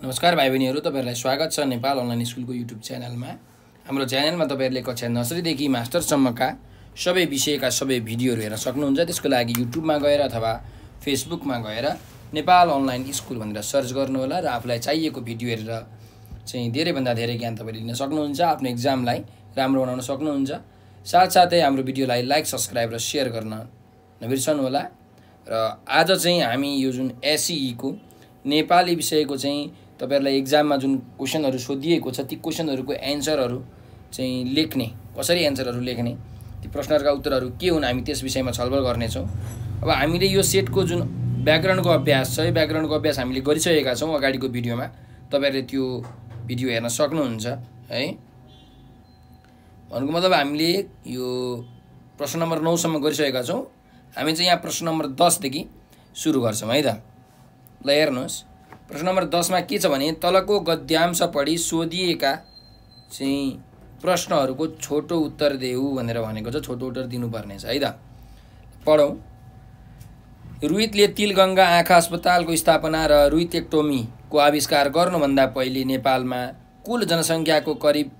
नमस्कार भाइ बहिनीहरू, तपाईहरुलाई स्वागत छ नेपाल अनलाइन स्कुलको युट्युब च्यानलमा। हाम्रो च्यानलमा तपाईहरुले कक्षा नर्सरीदेखि मास्टरसम्मका सबै विषयका सबै भिडियोहरू हेर्न सक्नुहुन्छ। त्यसको लागि युट्युबमा गएर अथवा फेसबुकमा गएर नेपाल अनलाइन स्कुल भनेर सर्च गर्नुहोला र आफूलाई चाहिएको भिडियो हेरेर चाहिँ धेरैभन्दा धेरै ज्ञान तपाईले लिन सक्नुहुन्छ। आफ्नो एक्जामलाई राम्रो बनाउन सक्नुहुन्छ। साथसाथै हाम्रो भिडियोलाई लाइक, सब्स्क्राइब र शेयर गर्न नबिर्सनुहोला। र आज चाहिँ हामी यो जुन एसई को नेपाली विषयको चाहिँ तपाईहरुलाई एक्जाममा जुन क्वेशनहरु सोधिएको छ ती क्वेशनहरुको एन्सरहरु चाहिँ लेख्ने, कसरी एन्सरहरु लेख्ने, ती प्रश्नहरुका उत्तरहरु के हुन्, हामी त्यस विषयमा छलफल गर्ने छौं। अब हामीले यो सेटको जुन व्याकरणको अभ्यास छ, यो व्याकरणको अभ्यास हामीले गरिसकेका छौं अगाडिको भिडियोमा। तपाईहरुले त्यो भिडियो हेर्न सक्नुहुन्छ है। भन्नुको मतलब हामीले यो प्रश्न नम्बर 9 सम्म गरिसकेका छौं। हामी चाहिँ यहाँ प्रश्न नम्बर 10 देखि सुरु गर्छौं है त। ल हेर्नुस्, प्रश्न नम्बर 10 मा के छ भने तलको गद्यांश पढी सोधिएका चाहिँ प्रश्नहरुको छोटो उत्तर देऊ भनेर भनेको छ। छोटो उत्तर दिनुपर्ने छ है त। पढौं। रुइतले तिलगंगा आँखा अस्पतालको स्थापना र रुइटेक्टोमीको आविष्कार गर्नुभन्दा पहिले नेपालमा कुल जनसंख्याको करिब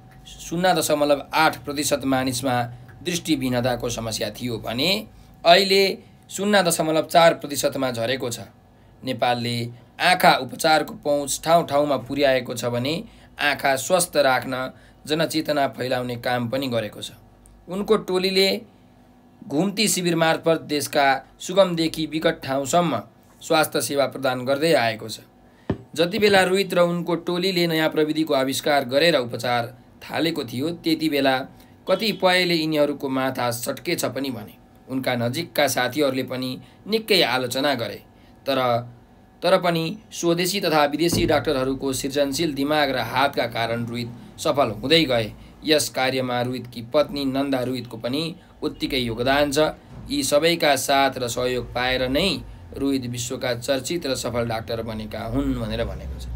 0.8% मानिसमा दृष्टिहीनताको समस्या थियो भने अहिले 0.4% मा झरेको छ। नेपालले आँखा उपचारको पहुँच ठाउँ-ठाउँमा पुर्याएको छ भने आँखा स्वस्थ राख्न जनचेतना फैलाउने काम पनि गरेको छ। उनको टोलीले घुम्ती शिविर मार्फत देशका सुगमदेखि विकट ठाउँसम्म स्वास्थ्य सेवा प्रदान गर्दै आएको छ। जति बेला रुइत र उनको टोलीले नयाँ प्रविधिको आविष्कार गरेर उपचार थालेको थियो त्यति बेला कतिपयले यिनीहरूको माथा सट्केछ पनि भने। उनका नजिकका साथीहरूले पनि निकै आलोचना गरे। तर पनि स्वदेशी तथा विदेशी डाक्टरहरूको सृजनशील दिमाग र हातका कारण रुइत सफल हुँदै गए। यस कार्यमा रुइतकी पत्नी नन्दा रुइतको पनि उत्तिकै योगदान छ। यी सबैका साथ र सहयोग पाएर नै रुइत विश्वका चर्चित र सफल डाक्टर बनेका हुन् भनेर भनेको छ।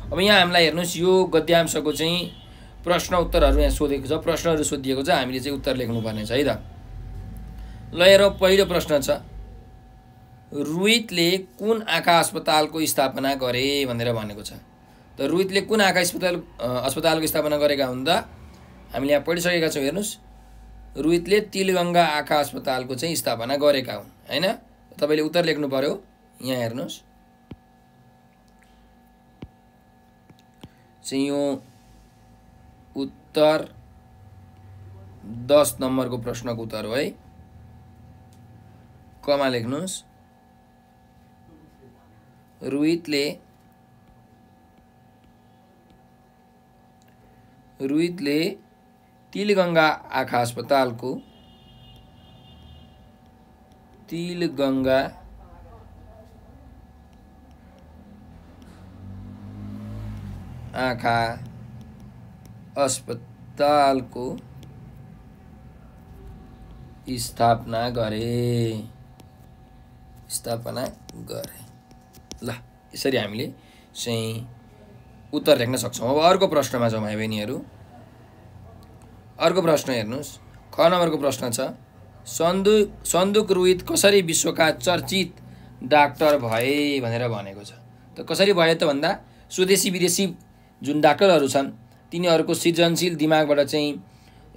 अब यहाँ हामीलाई हेर्नुस्, यो गद्यांशको चाहिँ प्रश्न उत्तरहरू यहाँ सोधेको छ, प्रश्नहरू सोधिएको छ, हामीले चाहिँ उत्तर लेख्नुपर्ने छ है त। ल हेरौँ, पहिलो प्रश्न छ रुइतले कुन आँखा अस्पतालको स्थापना गरे भनेर भनेको छ। त रुइतले कुन आँखा अस्पतालको स्थापना गरेका हुन् त? हामीले यहाँ पढिसकेका छौँ। हेर्नुस्, रुइतले तिलगंगा आँखा अस्पतालको चाहिँ स्थापना गरेका हुन् हैन। तपाईले उत्तर लेख्नु पर्यो। यहाँ हेर्नुस्, चाहिँ यो उत्तर 10 नम्बरको प्रश्नको उत्तर हो है। कमा लेख्नुस्, रुइतले तिलगंगा आँखा अस्पतालको स्थापना गरे। ल यसरी हामीले चाहिँ उत्तर लेख्न सक्छौं। अब अर्को प्रश्नमा जाउँ भाइ बहिनीहरू। अर्को प्रश्न हेर्नुस्, ख नम्बरको प्रश्न छ सन्दुक रुइत कसरी विश्वका चर्चित डाक्टर भए भनेर भनेको छ। त कसरी भए त भन्दा स्वदेशी विदेशी जुन डाक्टरहरू छन् तिनीहरूको सृजनशील दिमागबाट चाहिँ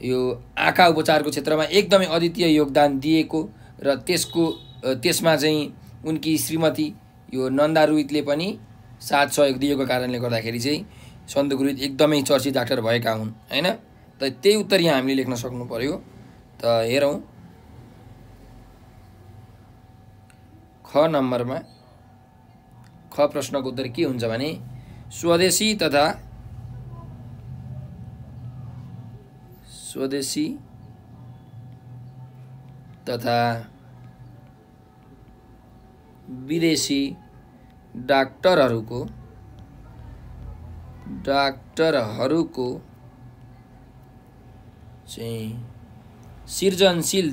यो आँखा उपचारको क्षेत्रमा एकदमै अद्वितीय योगदान दिएको र त्यसमा चाहिँ उनकी श्रीमती यो नन्दा रुइतले पनि साथ सहयोग दिएको कारणले गर्दाखेरि चाहिँ सन्दुक रुइत एकदमै चर्चित डाक्टर भएका हुन् हैन। त त्यही उत्तर यहाँ हामीले लेख्न सक्नु पर्यो। त हेरौँ, ख नम्बरमा ख प्रश्नको उत्तर के हुन्छ भने स्वदेशी तथा विदेशी डाक्टरहरूको चाहिँ सृजनशील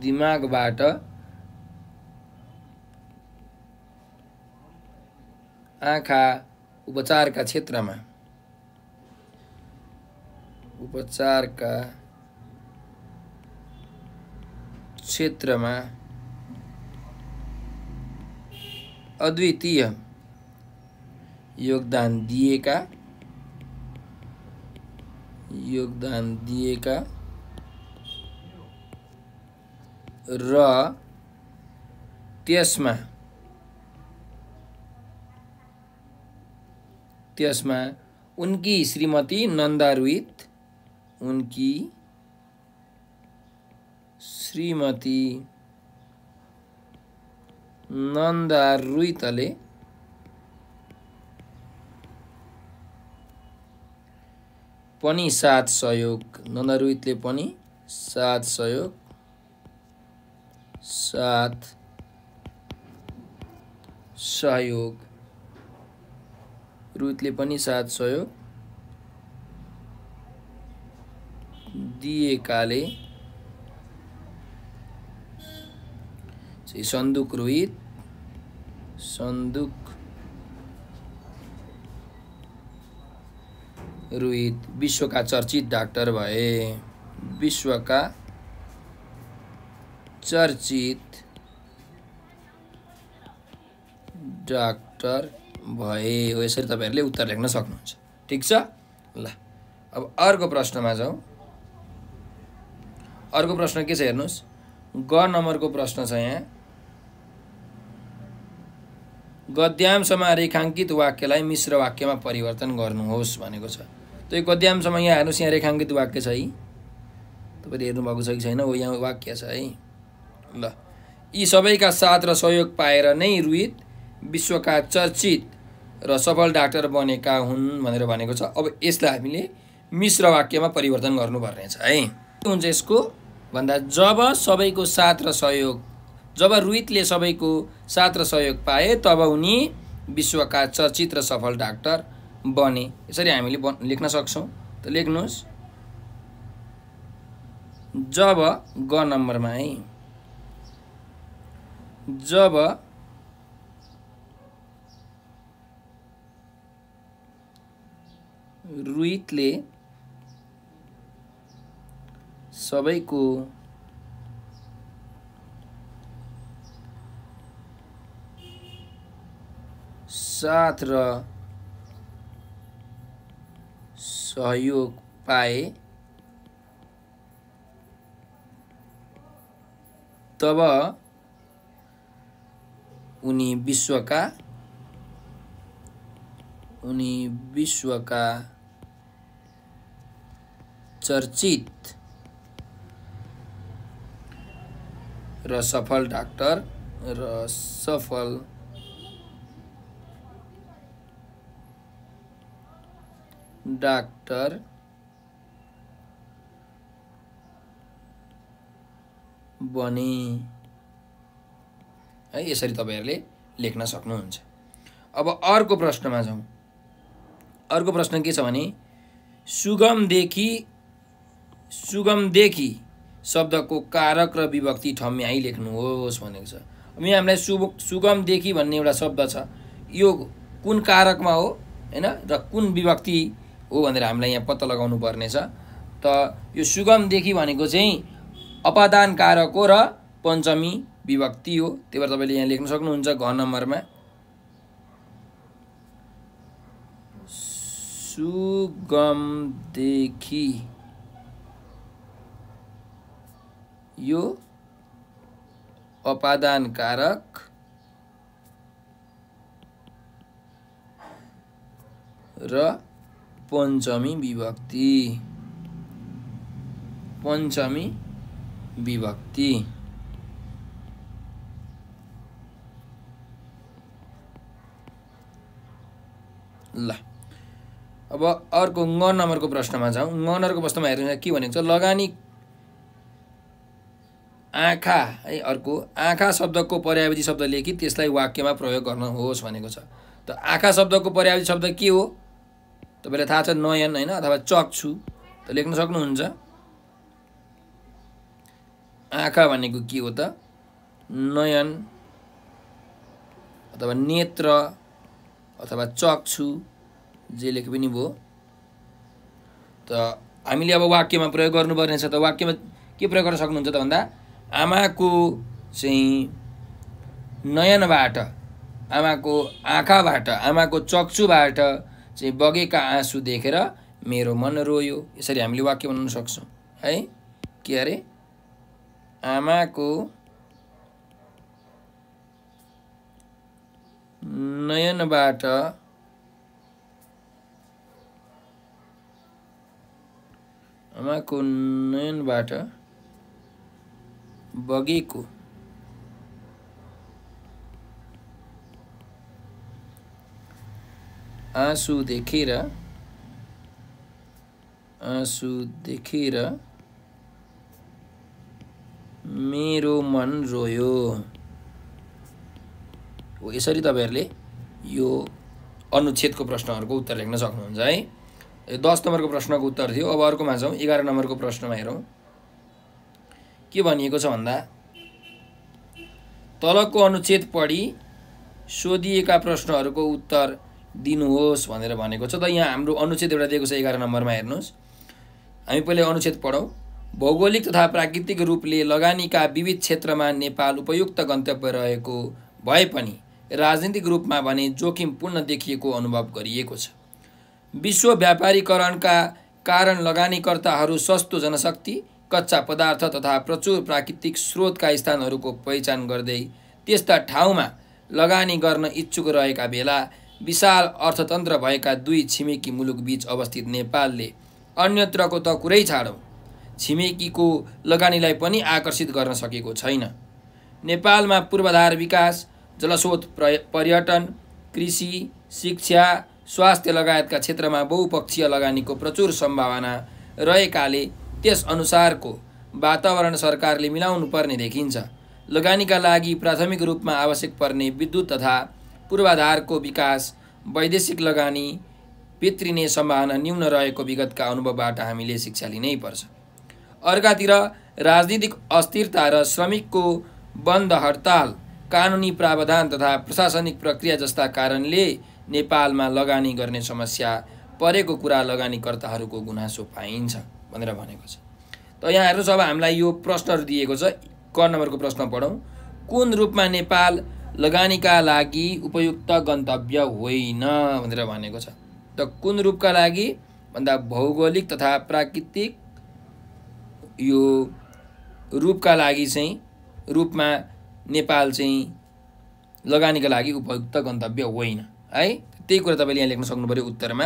दिमागबाट आँखा उपचारका क्षेत्रमा उपचारका क्षेत्रमा अद्वितीय योगदान दिएका र त्यसमा उनकी श्रीमती नन्दा रुइतले पनि साथ सहयोग दिएकाले सन्दुक रोहित विश्वका चर्चित डाक्टर भए हो। यसरी तपाईहरुले उत्तर लेख्न सक्नुहुन्छ। ठीक छ ल। अब अर्को प्रश्नमा जाउँ। अर्को प्रश्न के छ हेर्नुस्। ग नम्बरको प्रश्न छ यहाँ। गद्यांशमा रेखाङ्कित वाक्यलाई मिश्र वाक्यमा परिवर्तन गर्नुहोस् भनेको छ। त यो गद्यांशमा यहाँ हेर्नुस्, यहाँ रेखाङ्कित वाक्य छ है। तपाईले हेर्नु भएको छ कि छैन? हो, यहाँ वाक्य छ है। ल, यी सबैका साथ र सहयोग पाएर नै रोहित विश्वका चर्चित र सफल डाक्टर बनेका हुन् भनेर भनेको छ। अब यसलाई हामीले मिश्र वाक्यमा परिवर्तन गर्नुपर्ने छ है। के हुन्छ यसको भन्दा जब रोहितले सबैको साथ र सहयोग पाए तब उनी विश्वका चर्चित र सफल डाक्टर बने। यसरी हामीले लेख्न सक्छौं। त लेख्नुस्, जब ग नम्बरमा है, जब रोहितले सबैको साथ र सहयोग पाए तब उनी विश्वका चर्चित र सफल डाक्टर बने है। यसरी तपाईहरुले लेख्न सक्नुहुन्छ। अब अर्को प्रश्नमा जाउँ। अर्को प्रश्न के छ भने सुगमदेखि शब्दको कारक र विभक्ति ठम्याई लेख्नुहोस् भनेको छ। अब यहाँ हामीलाई सुगमदेखि भन्ने एउटा शब्द छ। यो कुन कारकमा हो हैन र कुन विभक्ति हो भनेर हामीलाई यहाँ पत्ता लगाउनु पर्ने छ। त यो सुगमदेखि भनेको चाहिँ अपादान कारक हो र पञ्चमी विभक्ति हो। त्यही भएर तपाईले यहाँ लेख्न सक्नुहुन्छ घ नम्बरमा सुगमदेखि यो अपादान कारक र पञ्चमी विभक्ति ल। अब अर्को ङ नम्बरको प्रश्नमा जाउँ। ङ नम्बरको प्रश्नमा हेर्नुहोस् के भनेको छ। लगानी आँखा है। अर्को आँखा शब्दको पर्यायवाची शब्द लेखी त्यसलाई वाक्यमा प्रयोग गर्नुहोस् भनेको छ। त आँखा शब्दको पर्यायवाची शब्द के हो? तपाईलाई थाहा छ, नयन हैन अथवा चक्षु। त लेख्न सक्नुहुन्छ। आँखा भनेको के हो त? नयन अथवा नेत्र अथवा चक्षु जे लेखे पनि भयो। त हामीले अब वाक्यमा प्रयोग गर्नुपर्ने छ। त वाक्यमा के प्रयोग गर्न सक्नुहुन्छ त भन्दा आमाको चाहिँ नयनबाट, आमाको आँखाबाट, आमाको चक्षुबाट चाहिँ बगेका आँसु देखेर मेरो मन रोयो। यसरी हामीले वाक्य बनाउन सक्छौँ है। के अरे आमाको नयनबाट बगेको आँसु देखेर मेरो मन रोयो। हो यसरी तपाईहरुले यो अनुच्छेदको प्रश्नहरुको उत्तर लेख्न सक्नुहुन्छ है। 10 नम्बरको प्रश्नको उत्तर थियो। अब अर्कोमा जाउँ। 11 नम्बरको प्रश्नमा हेरौँ के भनिएको छ भन्दा तलको अनुच्छेद पढी सोधिएका प्रश्नहरुको उत्तर दिनुहोस् भनेर भनेको छ। त यहाँ हाम्रो अनुच्छेद एउटा दिएको छ 11 नम्बरमा हेर्नुस्। हामी पहिले अनुच्छेद पढौँ। भौगोलिक तथा प्राकृतिक रूपले लगानीका विविध क्षेत्रमा नेपाल उपयुक्त गन्तव्य रहेको भए पनि राजनीतिक रूपमा भने जोखिमपूर्ण देखिएको अनुभव गरिएको छ। विश्व व्यापारीकरणका कारण लगानीकर्ताहरू सस्तो जनशक्ति, कच्चा पदार्थ तथा प्रचुर प्राकृतिक स्रोतका स्थानहरूको पहिचान गर्दै त्यस्ता ठाउँमा लगानी गर्न इच्छुक रहेका बेला विशाल अर्थतन्त्र भएका दुई छिमेकी मुलुक बीच अवस्थित नेपालले अन्यत्रको त कुरै छाडौँ, छिमेकीको लगानीलाई पनि आकर्षित गर्न सकेको छैन। नेपालमा पूर्वाधार विकास, जलस्रोत पर्यटन, कृषि, शिक्षा, स्वास्थ्य लगायतका क्षेत्रमा बहुपक्षीय लगानीको प्रचुर सम्भावना रहेकाले त्यस अनुसारको वातावरण सरकारले मिलाउनु पर्ने देखिन्छ। लगानीका लागि प्राथमिक रूपमा आवश्यक पर्ने विद्युत तथा पूर्वाधारको विकास, वैदेशिक लगानी भित्रिने सम्भावना न्यून रहेको विगतका अनुभवबाट हामीले शिक्षा लिनै पर्छ। अर्कातिर राजनीतिक अस्थिरता र श्रमिकको बन्द हडताल, कानुनी प्रावधान तथा प्रशासनिक प्रक्रिया जस्ता कारणले नेपालमा लगानी गर्ने समस्या परेको कुरा लगानीकर्ताहरूको गुनासो पाइन्छ भनेर भनेको छ। त यहाँ हेर्नुस्, अब हामीलाई यो प्रश्नहरु दिएको छ। क नम्बरको प्रश्न पढौँ। कुन रूपमा नेपाल लगानीका लागि उपयुक्त गन्तव्य होइन भनेर भनेको छ। त कुन रूपका लागि भन्दा भौगोलिक तथा प्राकृतिक यो रूपका लागि चाहिँ रूपमा नेपाल चाहिँ लगानीका लागि उपयुक्त गन्तव्य होइन है। त्यही कुरा तपाईले यहाँ लेख्न सक्नु पर्यो उत्तरमा।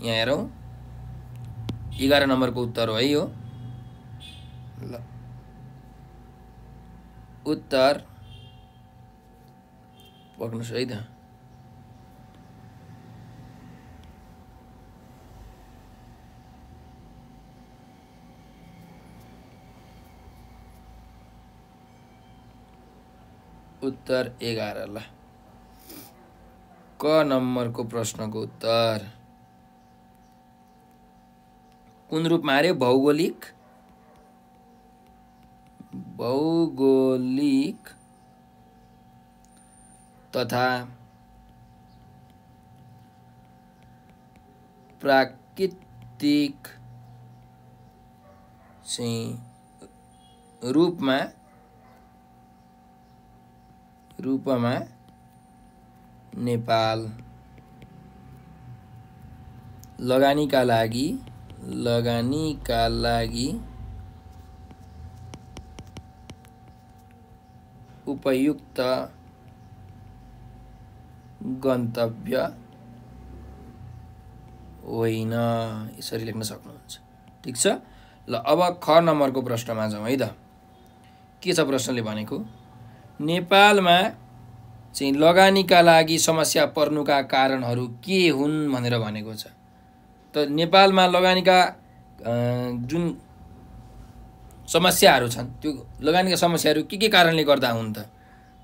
यहाँ हेरौँ 11 नम्बरको उत्तर हो है यो। ल उत्तर पक्नुस् है त। उत्तर 11। ल क नम्बरको प्रश्नको उत्तर कुन रूपमा अरे भौगोलिक तथा प्राकृतिक चाहिँ रूपमा नेपाल लगानीका लागि उपयुक्त गन्तव्य होइन, यसरी लेख्न सक्नुहुन्छ। ठीक छ। ल अब ख नम्बरको प्रश्नमा जाउँ है त। के छ प्रश्नले भनेको नेपालमा चाहिँ लगानीका लागि समस्या पर्नुका कारणहरू के हुन् भनेर भनेको छ। त नेपालमा लगानीका जुन समस्याहरू छन् त्यो लगानीका समस्याहरू के कारणले गर्दा हुन् त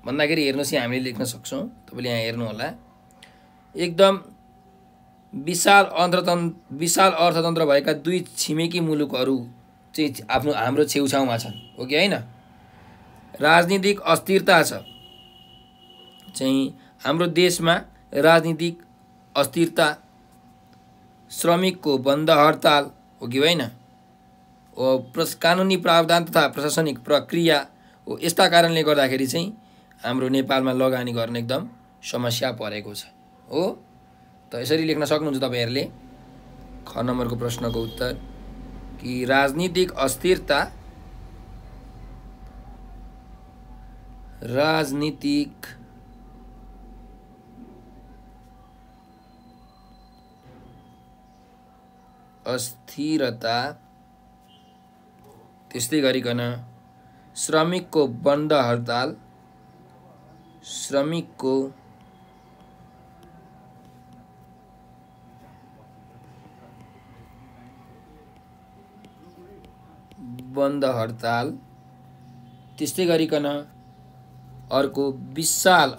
भन्दाखेरि हेर्नुस्, यहाँ हामीले लेख्न सक्छौँ। तपाईले यहाँ हेर्नु होला। एकदम विशाल अर्थतन्त्र भएका दुई छिमेकी मुलुकहरू चाहिँ हाम्रो छेउछाउमा छन्, हो कि हैन। राजनीतिक अस्थिरता छ चाहिँ हाम्रो देशमा, राजनीतिक अस्थिरता, श्रमिकको बन्द हडताल, हो कि होइन, कानुनी प्रावधान तथा प्रशासनिक प्रक्रिया हो। यस्ता कारणले गर्दाखेरि चाहिँ हाम्रो नेपालमा लगानी गर्न एकदम समस्या परेको छ हो। त यसरी लेख्न सक्नुहुन्छ तपाईहरुले ख नम्बरको प्रश्नको उत्तर कि राजनीतिक अस्थिरता त्यस्तै गरिकन श्रमिकको बन्द हडताल, श्रमिकको बन्द हडताल, त्यस्तै गरिकन अर्को विशाल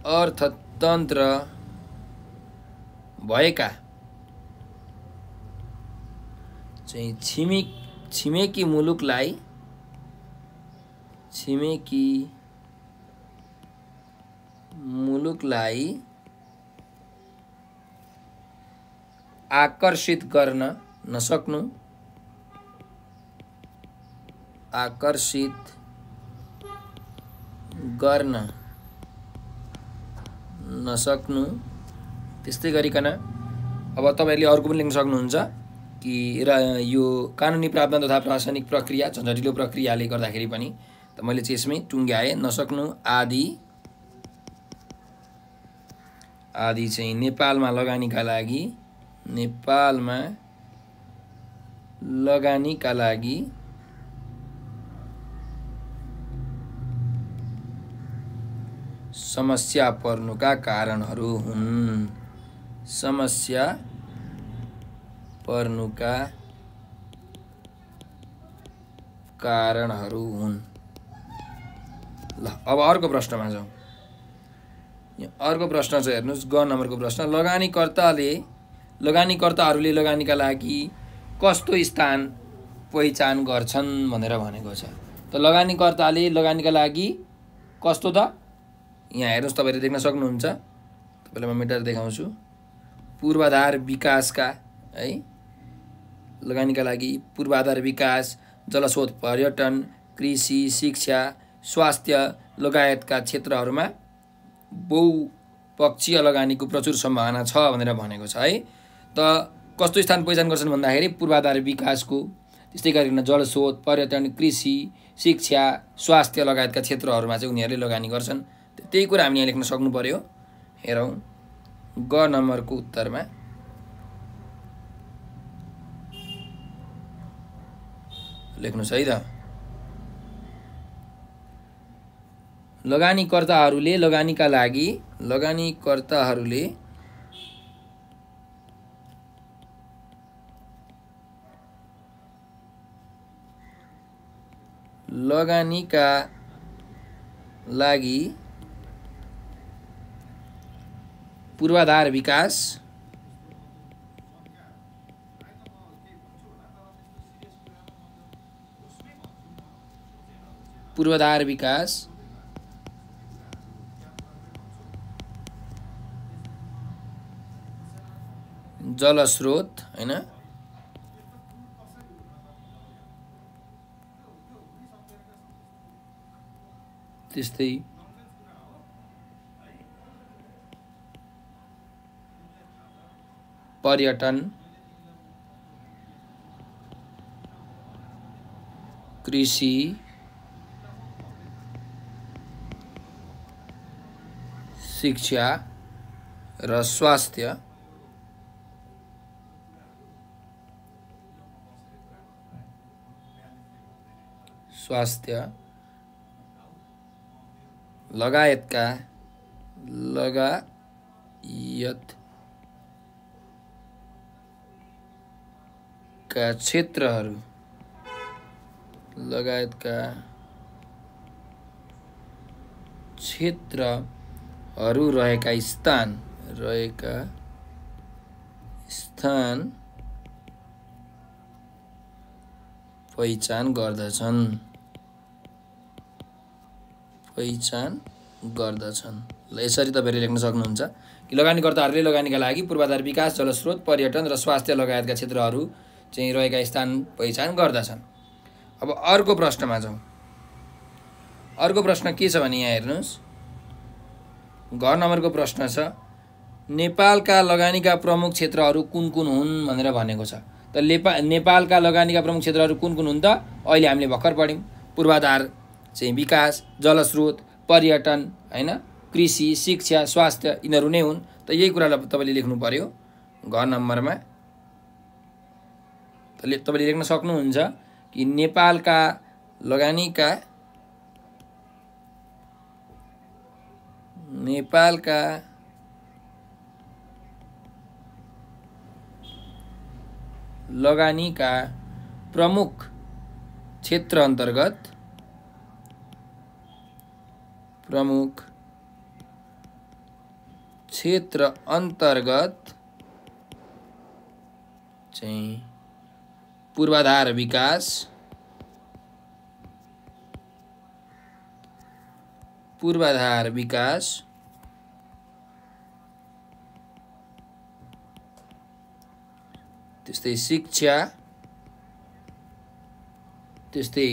अर्थतन्त्र भएका चाहिँ छिमेकी मुलुकलाई आकर्षित गर्न नसक्नु। त्यस्तै गरिकन अब तपाईहरुले अर्को पनि लेख्न सक्नुहुन्छ कि यो कानुनी प्रावधान तथा प्रशासनिक प्रक्रिया झन्झटिलो प्रक्रियाले गर्दाखेरि पनि त मैले चाहिँ यसमै टुङ्ग्याए नसक्नु आदि चाहिँ नेपालमा लगानीका लागि समस्या पर्नुका कारणहरू हुन्। ल अब अर्को प्रश्नमा जाउँ। अर्को प्रश्न चाहिँ हेर्नुस् ग नम्बरको प्रश्न लगानीकर्ताहरूले लगानीका लागि कस्तो स्थान पहिचान गर्छन् भनेर भनेको छ। त लगानीकर्ताले लगानीका लागि कस्तो त यहाँ हेर्नुस् तपाईहरुले देख्न सक्नुहुन्छ। तपाईलाई म मेटार देखाउँछु। पूर्वाधार विकासका है लगानीका लागि पूर्वाधार विकास, जलस्रोत, पर्यटन, कृषि, शिक्षा, स्वास्थ्य लगायतका क्षेत्रहरूमा बहुपक्षीय लगानीको प्रचुर सम्भावना छ भनेर भनेको छ है। त कस्तो स्थान पहिचान गर्छन् भन्दाखेरि पूर्वाधार विकासको, त्यस्तै गरिकन जलस्रोत, पर्यटन, कृषि, शिक्षा, स्वास्थ्य लगायतका क्षेत्रहरूमा चाहिँ उनीहरूले लगानी गर्छन्। त्यही कुरा हामी यहाँ लेख्न सक्नु पर्यो। हेरौँ ग नम्बरको उत्तरमा लेख्नुस् है त। लगानीकर्ताहरूले लगानीका लागि पूर्वाधार विकास, जलस्रोत हैन, त्यस्तै पर्यटन, कृषि, शिक्षा र स्वास्थ्य लगायतका क्षेत्रहरू रहेका स्थान पहिचान गर्दछन्। ल यसरी तपाईहरुले लेख्न सक्नुहुन्छ कि लगानीकर्ताहरूले लगानीका लागि पूर्वाधार विकास, जलस्रोत, पर्यटन र स्वास्थ्य लगायतका क्षेत्रहरू चाहिँ रहेका स्थान पहिचान गर्दछन्। अब अर्को प्रश्नमा जाउँ। अर्को प्रश्न के छ भने यहाँ हेर्नुहोस्, घर नम्बरको प्रश्न छ, नेपालका लगानीका प्रमुख क्षेत्रहरू कुन कुन हुन् भनेर भनेको छ। त नेपालका लगानीका प्रमुख क्षेत्रहरू कुन कुन हुन् त? अहिले हामीले भर्खर पढ्यौँ, पूर्वाधार चाहिँ विकास, जलस्रोत, पर्यटन, हैन, कृषि, शिक्षा, स्वास्थ्य, यिनीहरू नै हुन्। त यही कुरालाई तपाईँले लेख्नु पर्यो घर नम्बरमा। तपाईँले लेख्न सक्नुहुन्छ कि नेपालका लगानीका प्रमुख क्षेत्र अन्तर्गत चाहिँ पूर्वाधार विकास, त्यस्तै शिक्षा, त्यस्तै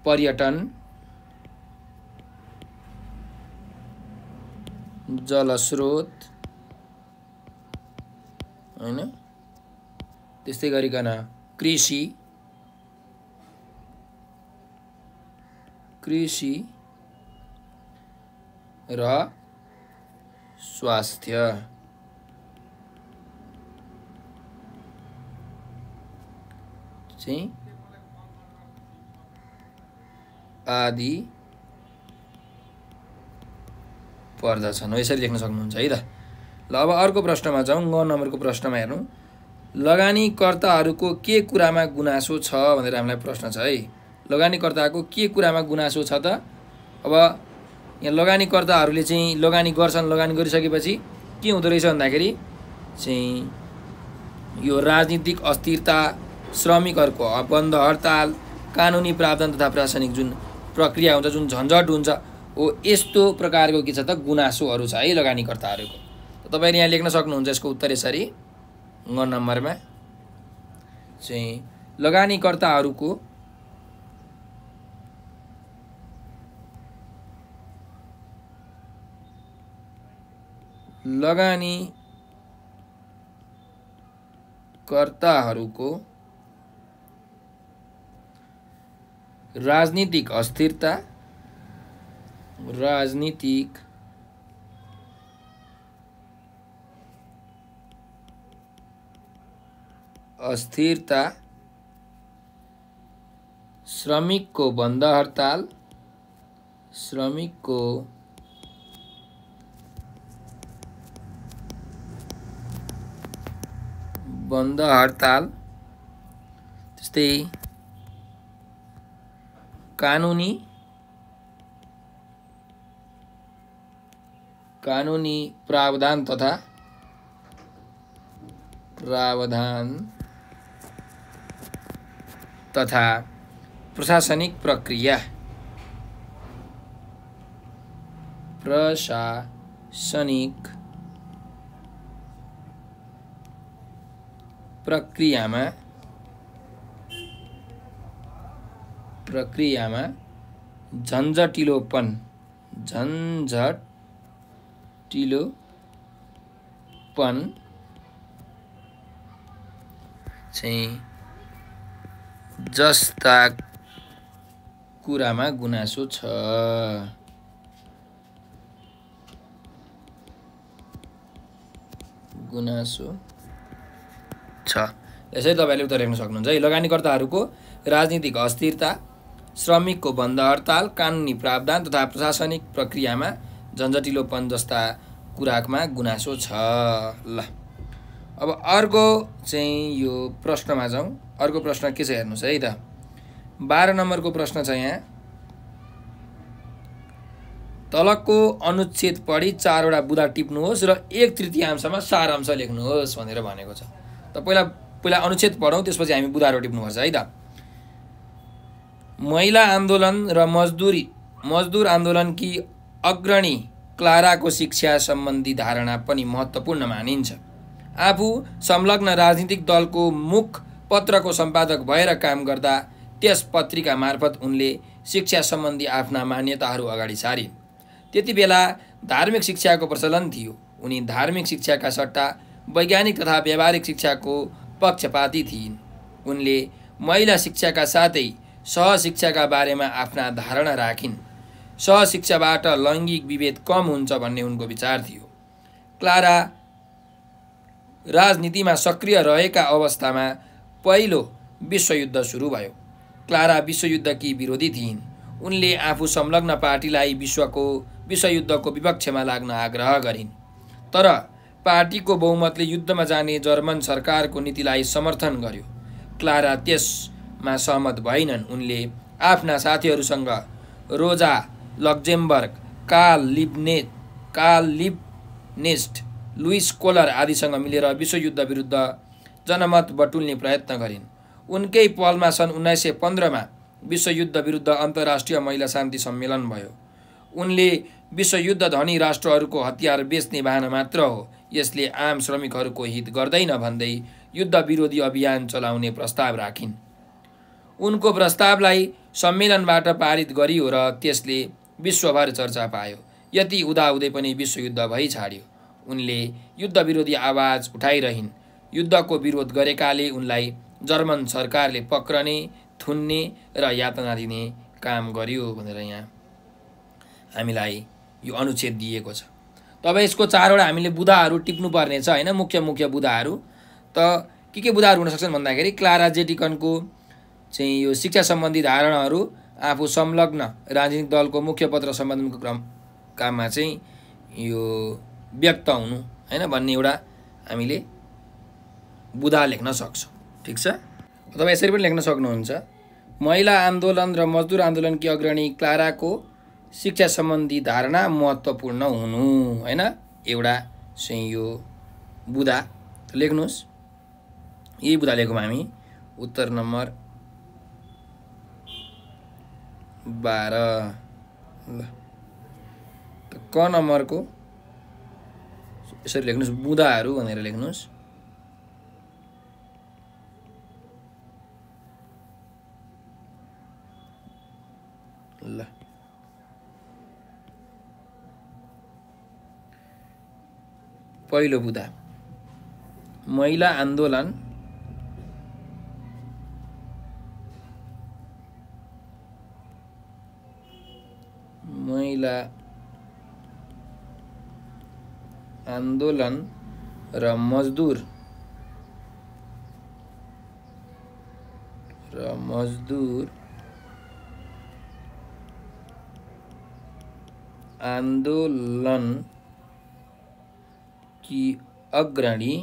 पर्यटन, जलस्रोत, हैन, त्यस्तै गरिकन कृषि र स्वास्थ्य चाहिँ आदि पर्दछन्। हो, यसरी लेख्न सक्नुहुन्छ है त। ल अब अर्को प्रश्नमा जाउँ। 9 नम्बरको प्रश्नमा हेर्नु, लगानीकर्ताहरूको के कुरामा गुनासो छ भनेर हामीलाई प्रश्न छ है। लगानीकर्ताको के कुरामा गुनासो छ त? अब यहाँ लगानीकर्ताहरूले चाहिँ लगानी गर्छन्, लगानी गरिसकेपछि के हुँदो रहेछ भन्दाखेरि चाहिँ यो राजनीतिक अस्थिरता, श्रमिकहरूको बन्द हडताल, कानुनी प्रावधान तथा प्रशासनिक जुन प्रक्रिया हुन्छ, जुन झन्झट हुन्छ, हो यस्तो प्रकारको के छ त गुनासोहरू छ है लगानीकर्ताहरूको। तपाईँले यहाँ लेख्न सक्नुहुन्छ यसको उत्तर यसरी 9 नम्बरमा चाहिँ लगानीकर्ताहरूको राजनीतिक अस्थिरता, श्रमिकको बन्द हडताल, त्यस्तै कानुनी प्रावधान तथा प्रशासनिक प्रक्रियामा झन्झटिलोपन चाहिँ जस्ता कुरामा गुनासो छ। यसरी तपाईँले उत्तर लेख्न सक्नुहुन्छ है। लगानीकर्ताहरूको राजनीतिक अस्थिरता, श्रमिकको बन्द हडताल, कानुनी प्रावधान तथा प्रशासनिक प्रक्रियामा झन्झटिलोपन जस्ता कुरामा गुनासो छ। ल अब अर्को चाहिँ यो प्रश्नमा जाउँ। अर्को प्रश्न के छ हेर्नुहोस् है त। 12 नम्बरको प्रश्न छ यहाँ, तलको अनुच्छेद पढी 4 वटा बुँदा टिप्नुहोस् र 1/3 सारांश लेख्नुहोस् भनेर भनेको छ। त पहिला अनुच्छेद पढौँ, त्यसपछि हामी बुँदाहरू टिप्नुपर्छ है त। महिला आन्दोलन र मजदुर आन्दोलन की अग्रणी क्लाराको शिक्षा सम्बन्धी धारणा पनि महत्त्वपूर्ण मानिन्छ। आफू संलग्न राजनीतिक दलको मुखपत्रको सम्पादक भएर काम गर्दा त्यस पत्रिका मार्फत उनले शिक्षा सम्बन्धी आफ्ना मान्यताहरू अगाडि सारिन्। त्यति बेला धार्मिक शिक्षाको प्रचलन थियो। उनी धार्मिक शिक्षाका सट्टा वैज्ञानिक तथा व्यावहारिक शिक्षाको पक्षपाती थिइन्। उनले महिला शिक्षाका साथै सहशिक्षाका बारेमा आफ्ना धारणा राखिन्। सहशिक्षाबाट लैङ्गिक विभेद कम हुन्छ भन्ने उनको विचार थियो। क्लारा राजनीतिमा सक्रिय रहेका अवस्थामा पहिलो विश्वयुद्ध सुरु भयो। क्लारा विश्वयुद्धकी विरोधी थिइन्। उनले आफू संलग्न पार्टीलाई विश्वयुद्धको विपक्षमा लाग्न आग्रह गरिन्, तर पार्टीको बहुमतले युद्धमा जाने जर्मन सरकारको नीतिलाई समर्थन गर्यो। क्लारा त्यसमा सहमत भएनन्। उनले आफ्ना साथीहरूसँग रोजा लक्जेमबर्ग, कार्ल लिब्नेस्ट, लुइस कोलर आदिसँग मिलेर विश्वयुद्ध विरुद्ध जनमत बटुल्ने प्रयत्न गरिन्। उनकै पहलमा सन् 1915 विश्वयुद्ध विरुद्ध अन्तर्राष्ट्रिय महिला शान्ति सम्मेलन भयो। उनले विश्वयुद्ध धनी राष्ट्रहरूको हतियार बेच्ने बहाना मात्र हो, यसले आम श्रमिकहरूको हित गर्दैन भन्दै युद्ध विरोधी अभियान चलाउने प्रस्ताव राखिन्। उनको प्रस्तावलाई सम्मेलनबाट पारित गरियो र त्यसले विश्वभर चर्चा पायो। यति हुँदाहुँदै पनि विश्वयुद्ध भइ छाड्यो। उनले युद्ध विरोधी आवाज उठाइरहन्। युद्धको विरोध गरेकाले उनलाई जर्मन सरकारले पक्रने, थुन्ने र यातना दिने काम गर्यो भनेर यहाँ हामीलाई यो अनुच्छेद दिएको छ। तब यसको चारवटा हामीले बुदाहरू टिप्नुपर्ने छ हैन, मुख्य बुदाहरू। त के बुदाहरू हुन सक्छन् भन्दाखेरि क्लारा जेटिकनको चाहिँ यो शिक्षा सम्बन्धी धारणाहरू आफू संलग्न राजनीतिक दलको मुखपत्र सम्पादनको काममा चाहिँ यो व्यक्त हुनु हैन भन्ने एउटा हामीले बुदा लेख्न सक्छौँ। ठिक छ। अथवा यसरी पनि लेख्न सक्नुहुन्छ, महिला आन्दोलन र मजदुर आन्दोलनकी अग्रणी क्लाराको शिक्षा सम्बन्धी धारणा महत्त्वपूर्ण हुनु हैन, एउटा चाहिँ यो बुदा लेख्नुहोस्। यही बुदा लेखौँ हामी। उत्तर नम्बर 12 ल क नम्बरको यसरी लेख्नुहोस्, बुदाहरू भनेर लेख्नुहोस्। ल पहिलो बुदा, महिला आन्दोलन र मजदुर आन्दोलन की अग्रणी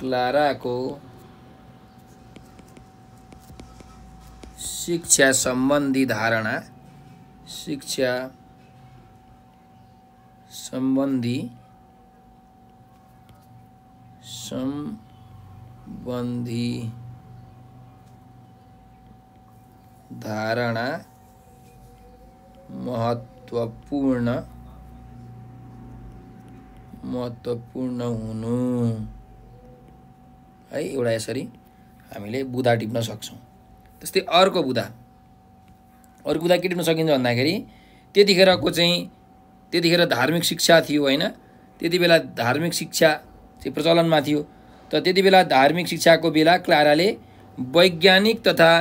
क्लारा को शिक्षा संबंधी धारणा महत्त्वपूर्ण हुनु है, एउटा यसरी हामीले बुदा टिप्न सक्छौँ। त्यस्तै अर्को बुदा के टिप्न सकिन्छ भन्दाखेरि त्यतिखेर धार्मिक शिक्षा थियो हैन, त्यति बेला धार्मिक शिक्षा चाहिँ प्रचलनमा थियो। त त्यति बेला धार्मिक शिक्षाको बेला क्लाराले वैज्ञानिक तथा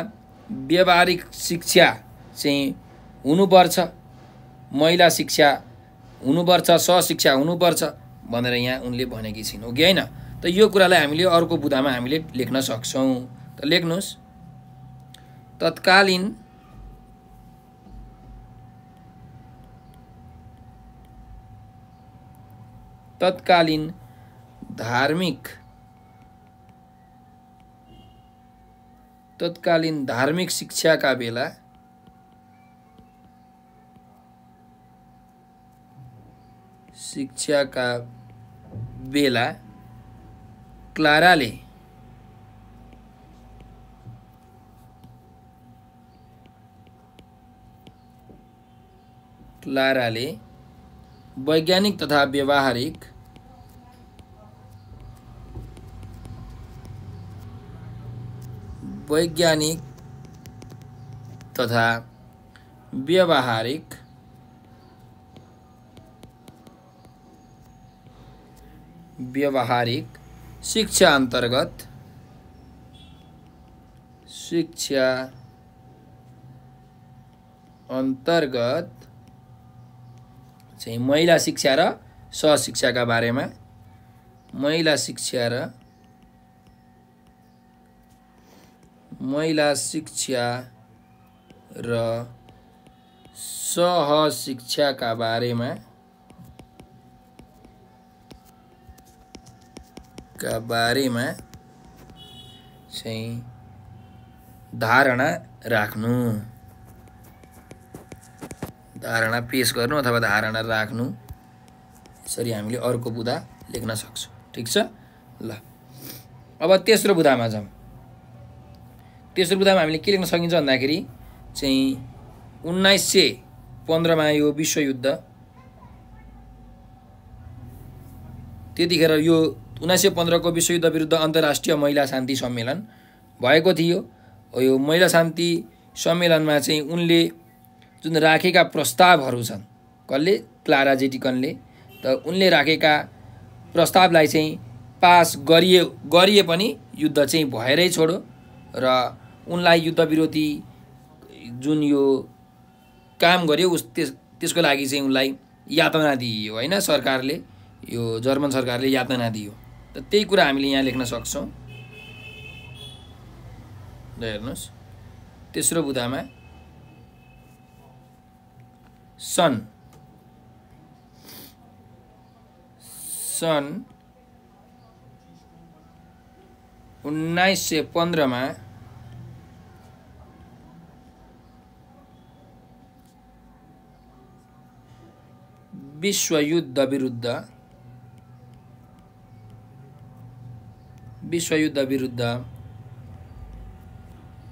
व्यावहारिक शिक्षा चाहिँ हुनुपर्छ, महिला शिक्षा हुनुपर्छ, सहशिक्षा हुनुपर्छ भनेर यहाँ उनले भनेकी छिन्, हो कि हैन। त यो कुरालाई हामीले अर्को बुदामा हामीले लेख्न सक्छौँ। त लेख्नुहोस्, तत्कालीन धार्मिक शिक्षाका बेला क्लाराले क्लाराले वैज्ञानिक तथा व्यावहारिक व्यावहारिक शिक्षा अन्तर्गत चाहिँ महिला शिक्षा र सहशिक्षाका बारेमा महिला शिक्षा र सहशिक्षाका बारेमा चाहिँ धारणा राख्नु, धारणा पेश गर्नु अथवा धारणा राख्नु। यसरी हामीले अर्को बुदा लेख्न सक्छौँ। ठीक छ ल। अब तेस्रो बुदामा जाउँ। तेस्रो बुदामा हामीले के लेख्न सकिन्छ भन्दाखेरि चाहिँ 1915 मा यो विश्वयुद्ध, त्यतिखेर यो 1915 को विश्वयुद्ध विरुद्ध अन्तर्राष्ट्रिय महिला शान्ति सम्मेलन भएको थियो। यो महिला शान्ति सम्मेलनमा चाहिँ उनले जुन राखेका प्रस्तावहरू छन्, कसले? क्लारा जेटिकनले। त उनले राखेका प्रस्तावलाई चाहिँ पास गरिए पनि युद्ध चाहिँ भएरै छोड्यो र उनलाई युद्ध विरोधी जुन यो काम गर्यो त्यसको लागि चाहिँ उनलाई यातना दिइयो हैन, सरकारले, यो जर्मन सरकारले यातना दियो। त त्यही कुरा हामीले यहाँ लेख्न सक्छौँ। हेर्नुस्, तेस्रो बुदामा सन् 1915 मा विश्वयुद्ध विरुद्ध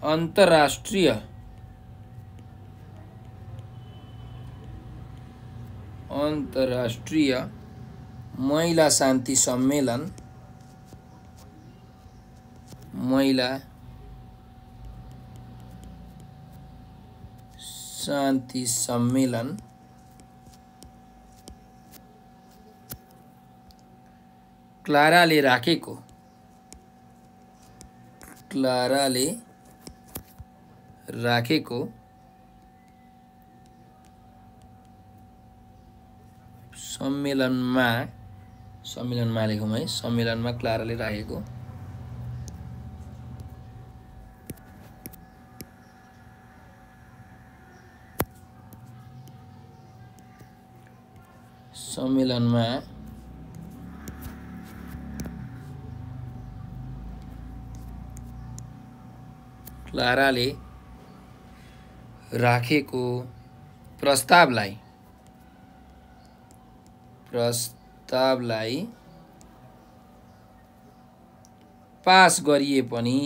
अन्तर्राष्ट्रिय महिला शान्ति सम्मेलन क्लाराले राखेको सम्मेलनमा लेखौँ है, सम्मेलनमा क्लाराले राखेको सम्मेलनमा क्लाराले राखेको प्रस्तावलाई पास गरिए पनि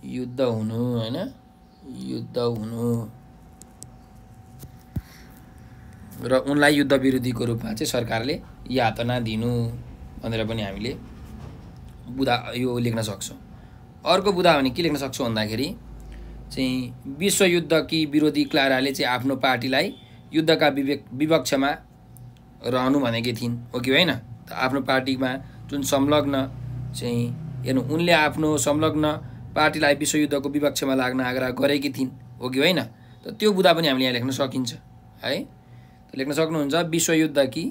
युद्ध हुनु हैन, युद्ध हुनु र उनलाई युद्ध विरोधीको रूपमा चाहिँ सरकारले यातना दिनु भनेर पनि हामीले बुदा यो लेख्न सक्छौँ। अर्को बुदा भने के लेख्न सक्छौँ भन्दाखेरि चाहिँ विश्वयुद्धकी विरोधी क्लाराले चाहिँ आफ्नो पार्टीलाई युद्धका विपक्षमा रहनु भनेकी थिइन्, हो कि होइन? त आफ्नो पार्टीमा जुन संलग्न चाहिँ हेर्नु, उनले आफ्नो संलग्न पार्टीलाई विश्वयुद्धको विपक्षमा लाग्न आग्रह गरेकी थिइन्, हो कि होइन? त त्यो बुदा पनि हामीले यहाँ लेख्न सकिन्छ है। त लेख्न सक्नुहुन्छ विश्वयुद्धकी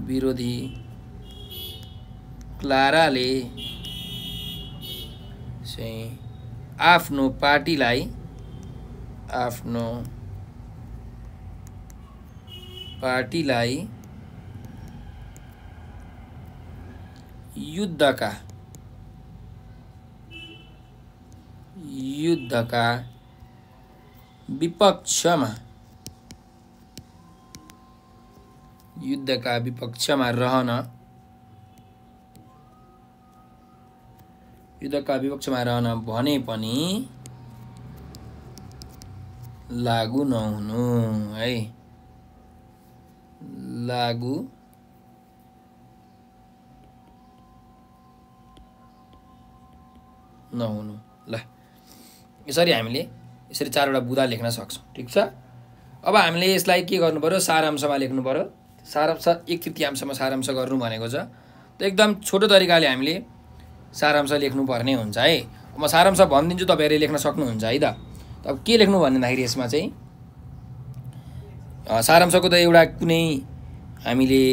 विरोधी क्लाराले चाहिँ आफ्नो पार्टीलाई युद्धका विपक्षमा रहन भने पनि लागू नहुनु है, लागू नहुनु। ल यसरी हामीले यसरी 4वटा बुदा लेख्न सक्छौँ। ठिक छ। अब हामीले यसलाई के गर्नु पर्यो, सारांशमा लेख्नु पर्यो। सारांश 1/3 सारांश गर्नु भनेको छ। त एकदम छोटो तरिकाले हामीले सारांश लेख्नुपर्ने हुन्छ है। म सारांश भनिदिन्छु, तपाईहरुले लेख्न सक्नुहुन्छ है त। अब के लेख्नु भन्दाखेरि यसमा चाहिँ सारांशको त एउटा कुनै हामीले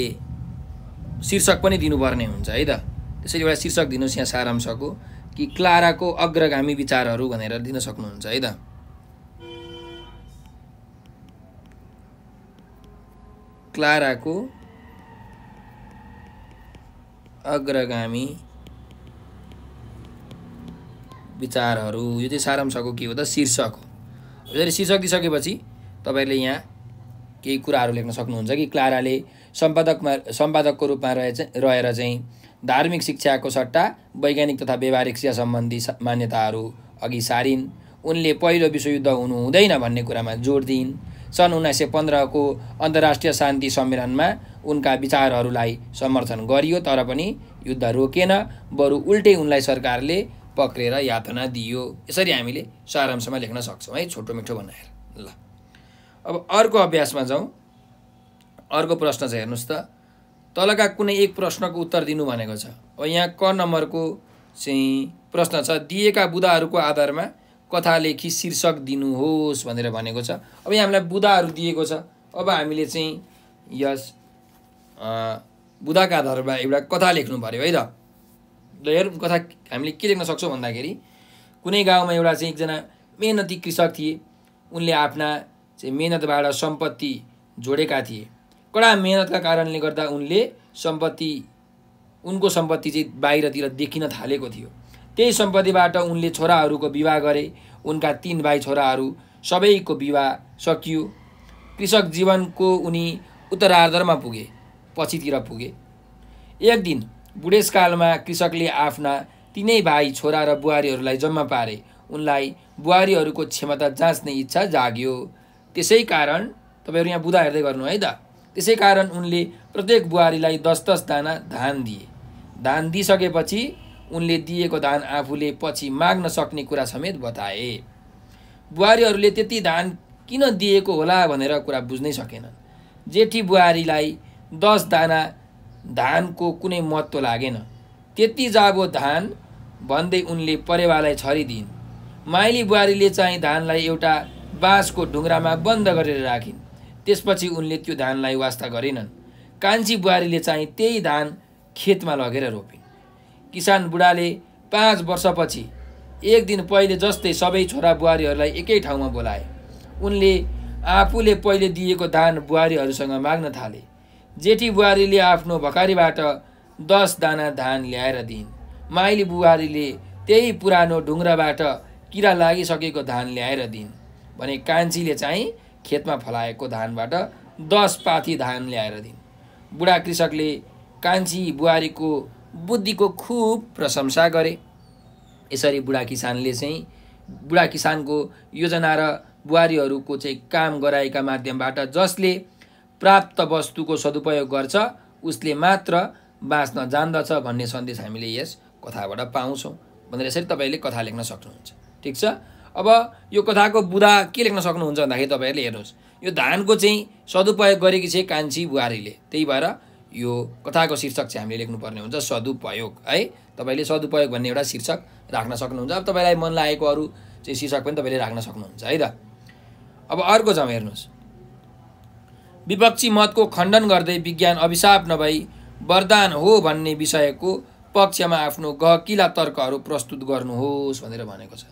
शीर्षक पनि दिनुपर्ने हुन्छ है त। त्यसैले एउटा शीर्षक दिनुस् यहाँ सारांशको कि क्लाराको अग्रगामी विचारहरू भनेर दिन सक्नुहुन्छ है त। क्लाराको अग्रगामी विचारहरू, यो चाहिँ सारांशको के हो त, शीर्षक हो। यसरी शीर्षक दिइसकेपछि तपाईहरुले यहाँ केही कुराहरू लेख्न सक्नुहुन्छ कि क्लाराले सम्पादकको रूपमा रहेर चाहिँ धार्मिक शिक्षाको सट्टा वैज्ञानिक तथा व्यवहारिक शिक्षा सम्बन्धी मान्यताहरू अघि सारिन्। उनले पहिलो विश्वयुद्ध हुनु हुँदैन भन्ने कुरामा जोड दिइन्। सन् 1915 को अन्तर्राष्ट्रिय शान्ति सम्मेलनमा उनका विचारहरूलाई समर्थन गरियो, तर पनि युद्ध रोकेन, बरु उल्टै उनलाई सरकारले पक्रेर यातना दियो। यसरी हामीले सारांशमा लेख्न सक्छौँ है, छोटो मिठो बनाएर। ल अब अर्को अभ्यासमा जाउँ। अर्को प्रश्न चाहिँ हेर्नुस् त, तलका कुनै एक प्रश्नको उत्तर दिनु भनेको छ। अब यहाँ क नम्बरको चाहिँ प्रश्न छ, दिएका बुदाहरूको आधारमा कथा लेखी शीर्षक दिनुहोस् भनेर भनेको छ। अब यहाँ हामीलाई बुदाहरू दिएको छ। अब हामीले चाहिँ यस बुदाका आधारमा एउटा कथा लेख्नु पर्यो है त। ल हेरौँ कथा हामीले के लेख्न सक्छौँ भन्दाखेरि, कुनै गाउँमा एउटा चाहिँ एकजना मेहनती कृषक थिए। उनले आफ्ना चाहिँ मेहनतबाट सम्पत्ति जोडेका थिए। कडा मेहनतका कारणले गर्दा उनको सम्पत्ति चाहिँ बाहिरतिर देखिन थालेको थियो। त्यही सम्पत्तिबाट उनले छोराहरूको विवाह गरे। उनका 3 भाइ छोराहरू सबैको विवाह सकियो। कृषक जीवनको उनी उत्तरार्धमा पुगे, पछितिर पुगे। एक दिन बुढेसकालमा कृषकले आफ्ना 3 भाइ छोरा र बुहारीहरूलाई जम्मा पारे। उनलाई बुहारीहरूको क्षमता जाँच्ने इच्छा जाग्यो। त्यसै कारण तपाईहरु यहाँ बुदा हेर्दै गर्नु है त। त्यसै कारण उनले प्रत्येक बुहारीलाई 10-10 दाना धान दिए। धान दिइसकेपछि उनले दिएको धान आफूले पछि माग्न सक्ने कुरा समेत बताए। बुहारीहरूले त्यति धान किन दिएको होला भनेर कुरा बुझ्नै सकेनन्। जेठी बुहारीलाई 10 दाना धानको कुनै महत्त्व लागेन। त्यति जाबो धान भन्दै उनले परेवालाई छरिदिइन्। माइली बुहारीले चाहिँ धानलाई एउटा बाँसको ढुङ्ग्रामा बन्द गरेर राखिन्। त्यसपछि उनले त्यो धानलाई वास्ता गरेनन्। कान्छी बुहारीले चाहिँ त्यही धान खेतमा लगेर रोपिन्। किसान बुढाले 5 वर्षपछि एक दिन पहिले जस्तै सबै छोरा बुहारीहरूलाई एकै ठाउँमा बोलाए। उनले आफूले पहिले दिएको धान बुहारीहरूसँग माग्न थाले। जेठी बुहारीले आफ्नो भकारीबाट 10 दाना धान ल्याएर दिइन्। माइली बुहारीले त्यही पुरानो ढुङ्ग्राबाट किरा लागिसकेको धान ल्याएर दिइन् भने कान्छीले चाहिँ खेतमा फलाएको धानबाट 10 पाथी धान ल्याएर दिइन्। बुढा कृषकले कान्छी बुहारीको बुद्धिको खूब प्रशंसा गरे। यसरी बुढा किसानको योजना र बुहारीहरूको चाहिँ काम गराएका माध्यमबाट जसले प्राप्त वस्तुको सदुपयोग गर्छ उसले मात्र बाँच्न जान्दछ भन्ने सन्देश हामीले यस कथाबाट पाउँछौँ भनेर यसरी तपाईले कथा लेख्न सक्नुहुन्छ। ठीक छ। अब यो कथाको बुदा के लेख्न सक्नुहुन्छ भन्दाखेरि तपाईहरुले हेर्नुस्, यो धानको चाहिँ सदुपयोग गरेकी छ कान्छी बुहारीले। त्यही भएर यो कथाको शीर्षक चाहिँ हामीले लेख्नुपर्ने हुन्छ सदुपयोग है। तपाईले सदुपयोग भन्ने एउटा शीर्षक राख्न सक्नुहुन्छ। अब तपाईलाई मन लागेको अरु चाहिँ शीर्षक पनि तपाईले राख्न सक्नुहुन्छ है त। अब अर्को छ हेर्नुस्, विपक्षी मतको खण्डन गर्दै विज्ञान अभिशाप नभई वरदान हो भन्ने विषयको पक्षमा आफ्नो गहकिला तर्कहरू प्रस्तुत गर्नुहोस् भनेर भनेको छ।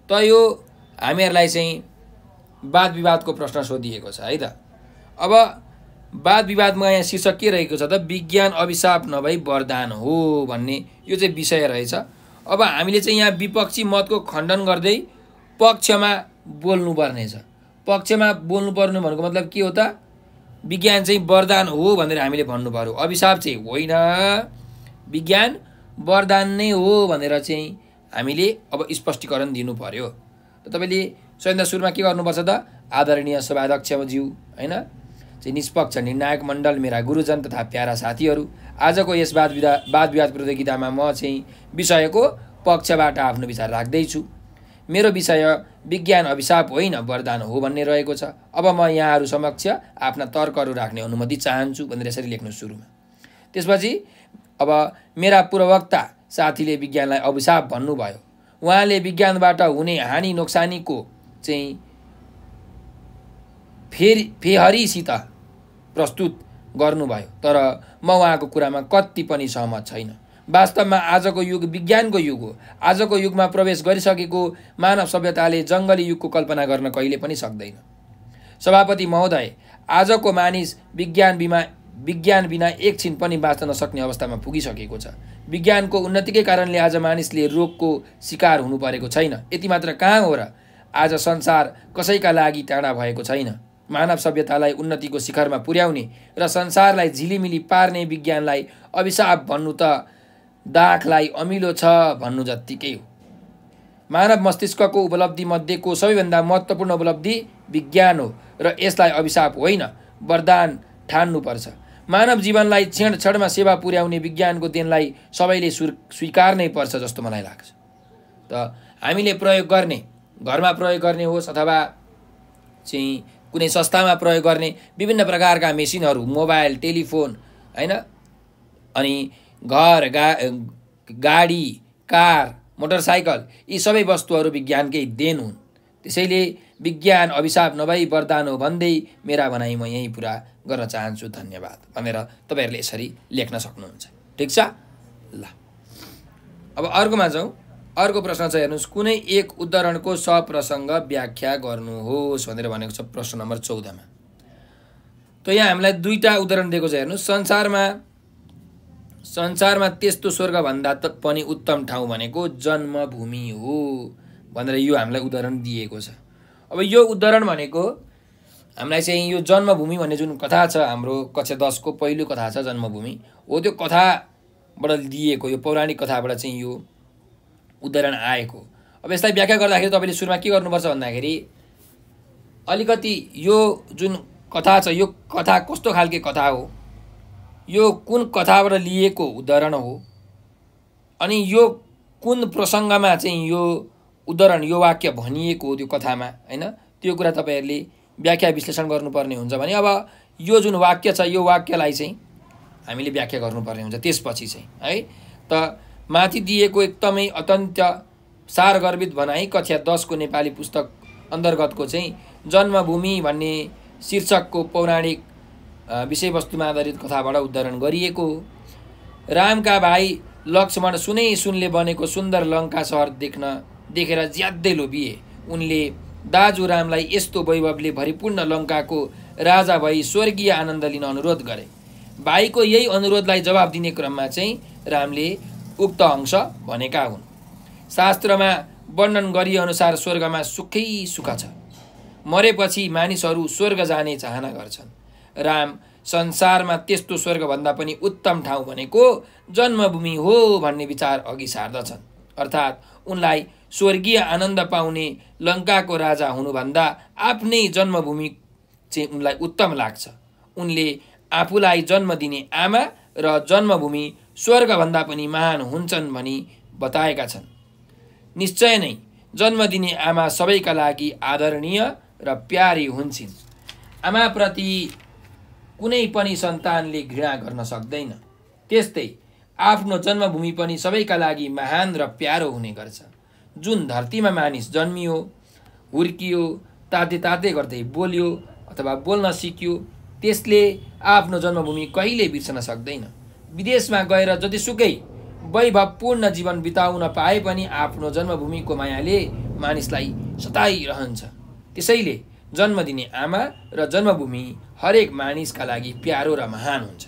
त यो हामीहरूलाई चाहिँ वाद विवादको प्रश्न सोधिएको छ है त। अब वाद विवादमा यहाँ शीर्षक के रहेको छ त, विज्ञान अभिशाप नभई वरदान हो भन्ने यो चाहिँ विषय रहेछ। अब हामीले चाहिँ यहाँ विपक्षी मतको खण्डन गर्दै पक्षमा बोल्नुपर्ने छ। पक्षमा बोल्नुपर्ने भनेको मतलब के हो त? विज्ञान चाहिँ वरदान हो भनेर हामीले भन्नु पर्यो, अभिशाप चाहिँ होइन, विज्ञान वरदान नै हो भनेर चाहिँ हामीले अब स्पष्टीकरण दिनु पर्यो। त तपाईँले सबैभन्दा सुरुमा के गर्नुपर्छ त? आदरणीय सभाध्यक्षज्यू होइन, चाहिँ निष्पक्ष निर्णायक मण्डल, मेरा गुरुजन तथा प्यारा साथीहरू, आजको यस वाद विवाद प्रतियोगितामा म चाहिँ विषयको पक्षबाट आफ्नो विचार राख्दैछु। मेरो विषय विज्ञान अभिशाप होइन वरदान हो भन्ने रहेको छ। अब म यहाँहरू समक्ष आफ्ना तर्कहरू राख्ने अनुमति चाहन्छु भनेर यसरी लेख्नु सुरुमा। त्यसपछि अब मेरा पूर्ववक्ता साथीले विज्ञानलाई अभिशाप भन्नुभयो। उहाँले विज्ञानबाट हुने हानि नोक्सानीको चाहिँ फेहरिसित प्रस्तुत गर्नुभयो, तर म उहाँको कुरामा कति पनि सहमत छैन। वास्तवमा आजको युग विज्ञानको युग हो। आजको युगमा प्रवेश गरिसकेको मानव सभ्यताले जङ्गली युगको कल्पना गर्न कहिले पनि सक्दैन। सभापति महोदय, आजको मानिस विज्ञान बिना एकछिन पनि बाँच्न नसक्ने अवस्थामा पुगिसकेको छ। विज्ञानको उन्नतिकै कारणले आज मानिसले रोगको शिकार हुनु परेको छैन। यति मात्र कहाँ हो र? आज संसार कसैका लागि टाढा भएको छैन। मानव सभ्यतालाई उन्नतिको शिखरमा पुर्याउने र संसारलाई झिलिमिली पार्ने विज्ञानलाई अभिशाप भन्नु त दाखलाई अमिलो छ भन्नु जत्तिकै हो। मानव मस्तिष्कको उपलब्धि मध्येको सबैभन्दा महत्त्वपूर्ण उपलब्धि विज्ञान हो र यसलाई अभिशाप होइन वरदान ठान्नुपर्छ। मानव जीवनलाई क्षण क्षणमा सेवा पुर्याउने विज्ञानको देनलाई सबैले स्वीकार्नै पर्छ जस्तो मलाई लाग्छ। त हामीले प्रयोग गर्ने, घरमा प्रयोग गर्ने होस् अथवा चाहिँ कुनै संस्थामा प्रयोग गर्ने विभिन्न प्रकारका मेसिनहरू, मोबाइल, टेलिफोन होइन, अनि घर, गाडी, कार, मोटरसाइकल, यी सबै वस्तुहरू विज्ञानकै देन हुन्। त्यसैले विज्ञान अभिशाप नभई वरदान हो भन्दै मेरा भनाइ म यहीँ पुरा गर्न चाहन्छु, धन्यवाद भनेर तपाईँहरूले यसरी लेख्न सक्नुहुन्छ। ठिक छ ल। अब अर्कोमा जाउँ। अर्को प्रश्न छ, हेर्नुहोस्, कुनै एक उदाहरणको सप्रसङ्ग व्याख्या गर्नुहोस् भनेर भनेको छ प्रश्न नम्बर 14 मा। त यहाँ हामीलाई दुईटा उदाहरण दिएको छ। हेर्नुहोस्, संसारमा त्यस्तो स्वर्गभन्दा पनि उत्तम ठाउँ भनेको जन्मभूमि हो भनेर यो हामीलाई उदाहरण दिएको छ। अब यो उदाहरण भनेको हामीलाई चाहिँ यो जन्मभूमि भन्ने जुन कथा छ, हाम्रो कक्षा 10 को पहिलो कथा छ जन्मभूमि हो, त्यो कथाबाट दिएको, यो पौराणिक कथाबाट चाहिँ यो उदाहरण आएको। अब यसलाई व्याख्या गर्दाखेरि तपाईँले सुरुमा के गर्नुपर्छ भन्दाखेरि अलिकति यो जुन कथा छ, यो कथा कस्तो खालके कथा हो, यो कुन कथाबाट लिएको उदाहरण हो, अनि यो कुन प्रसङ्गमा चाहिँ यो उदाहरण, यो वाक्य भनिएको हो त्यो कथामा होइन, त्यो कुरा तपाईँहरूले व्याख्या विश्लेषण गर्नुपर्ने हुन्छ भने अब यो जुन वाक्य छ यो वाक्यलाई चाहिँ हामीले व्याख्या गर्नुपर्ने हुन्छ। त्यसपछि चाहिँ है त माथि दिएको एकदमै अत्यन्त सारगर्भित भनाइ कक्षा 10 को नेपाली पुस्तक अन्तर्गतको चाहिँ जन्मभूमि भन्ने शीर्षकको पौराणिक विषयवस्तुमा आधारित कथाबाट उदाहरण गरिएको हो। रामका भाइ लक्ष्मण सुनले बनेको सुन्दर लङ्का सहर देखेर ज्यादै लोभिए। उनले दाजु रामलाई यस्तो वैभवले भरिपूर्ण लङ्काको राजा भई स्वर्गीय आनन्द लिन अनुरोध गरे। भाइको यही अनुरोधलाई जवाब दिने क्रममा चाहिँ रामले उक्त अंश भनेका हुन्। शास्त्रमा वर्णन गरिए अनुसार स्वर्गमा सुखै सुख छ। मरेपछि मानिसहरू स्वर्ग जाने चाहना गर्छन्। राम संसारमा त्यस्तो स्वर्गभन्दा पनि उत्तम ठाउँ भनेको जन्मभूमि हो भन्ने विचार अघि सार्दछन्। अर्थात् उनलाई स्वर्गीय आनन्द पाउने लङ्काको राजा हुनुभन्दा आफ्नै जन्मभूमि चाहिँ उनलाई उत्तम लाग्छ। उनले आफूलाई जन्म दिने आमा र जन्मभूमि स्वर्गभन्दा पनि महान हुन्छन् भनी बताएका छन्। निश्चय नै जन्म दिने आमा सबैका लागि आदरणीय र प्यारी हुन्छन्। आमाप्रति कुनै पनि सन्तानले घृणा गर्न सक्दैन। त्यस्तै आफ्नो जन्मभूमि पनि सबैका लागि महान र प्यारो हुने गर्छ। जुन धरतीमा मानिस जन्मियो, हुर्कियो, ताते गर्दै बोल्यो अथवा बोल्न सिक्यो, त्यसले आफ्नो जन्मभूमि कहिले बिर्सन सक्दैन। विदेशमा गएर जतिसुकै वैभवपूर्ण जीवन बिताउन पाए पनि आफ्नो जन्मभूमिको मायाले मानिसलाई सताइरहन्छ। त्यसैले जन्म दिने आमा र जन्मभूमि हरेक मानिसका लागि प्यारो र महान हुन्छ।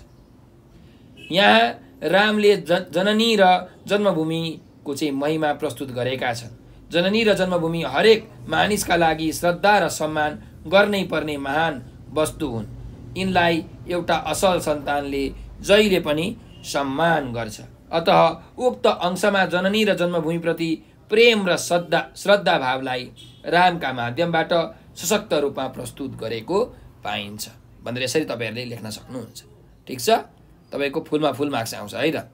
यहाँ रामले जननी र जन्मभूमि को चाहिँ महिमा प्रस्तुत गरेका छन्। जननी र जन्मभूमि हरेक मानिसका लागि श्रद्धा र सम्मान गर्नै पर्ने महान वस्तु हुन्। यिनलाई एउटा असल सन्तानले जहिले पनि सम्मान गर्छ। अतः उक्त अंशमा जननी र जन्मभूमिप्रति प्रेम र श्रद्धा भावलाई रामका माध्यमबाट सशक्त रूपमा प्रस्तुत गरेको पाइन्छ भनेर यसरी तपाईहरुले लेख्न सक्नुहुन्छ। ठीक छ, तपाईको फुलमा फुल मार्क्स आउँछ है त।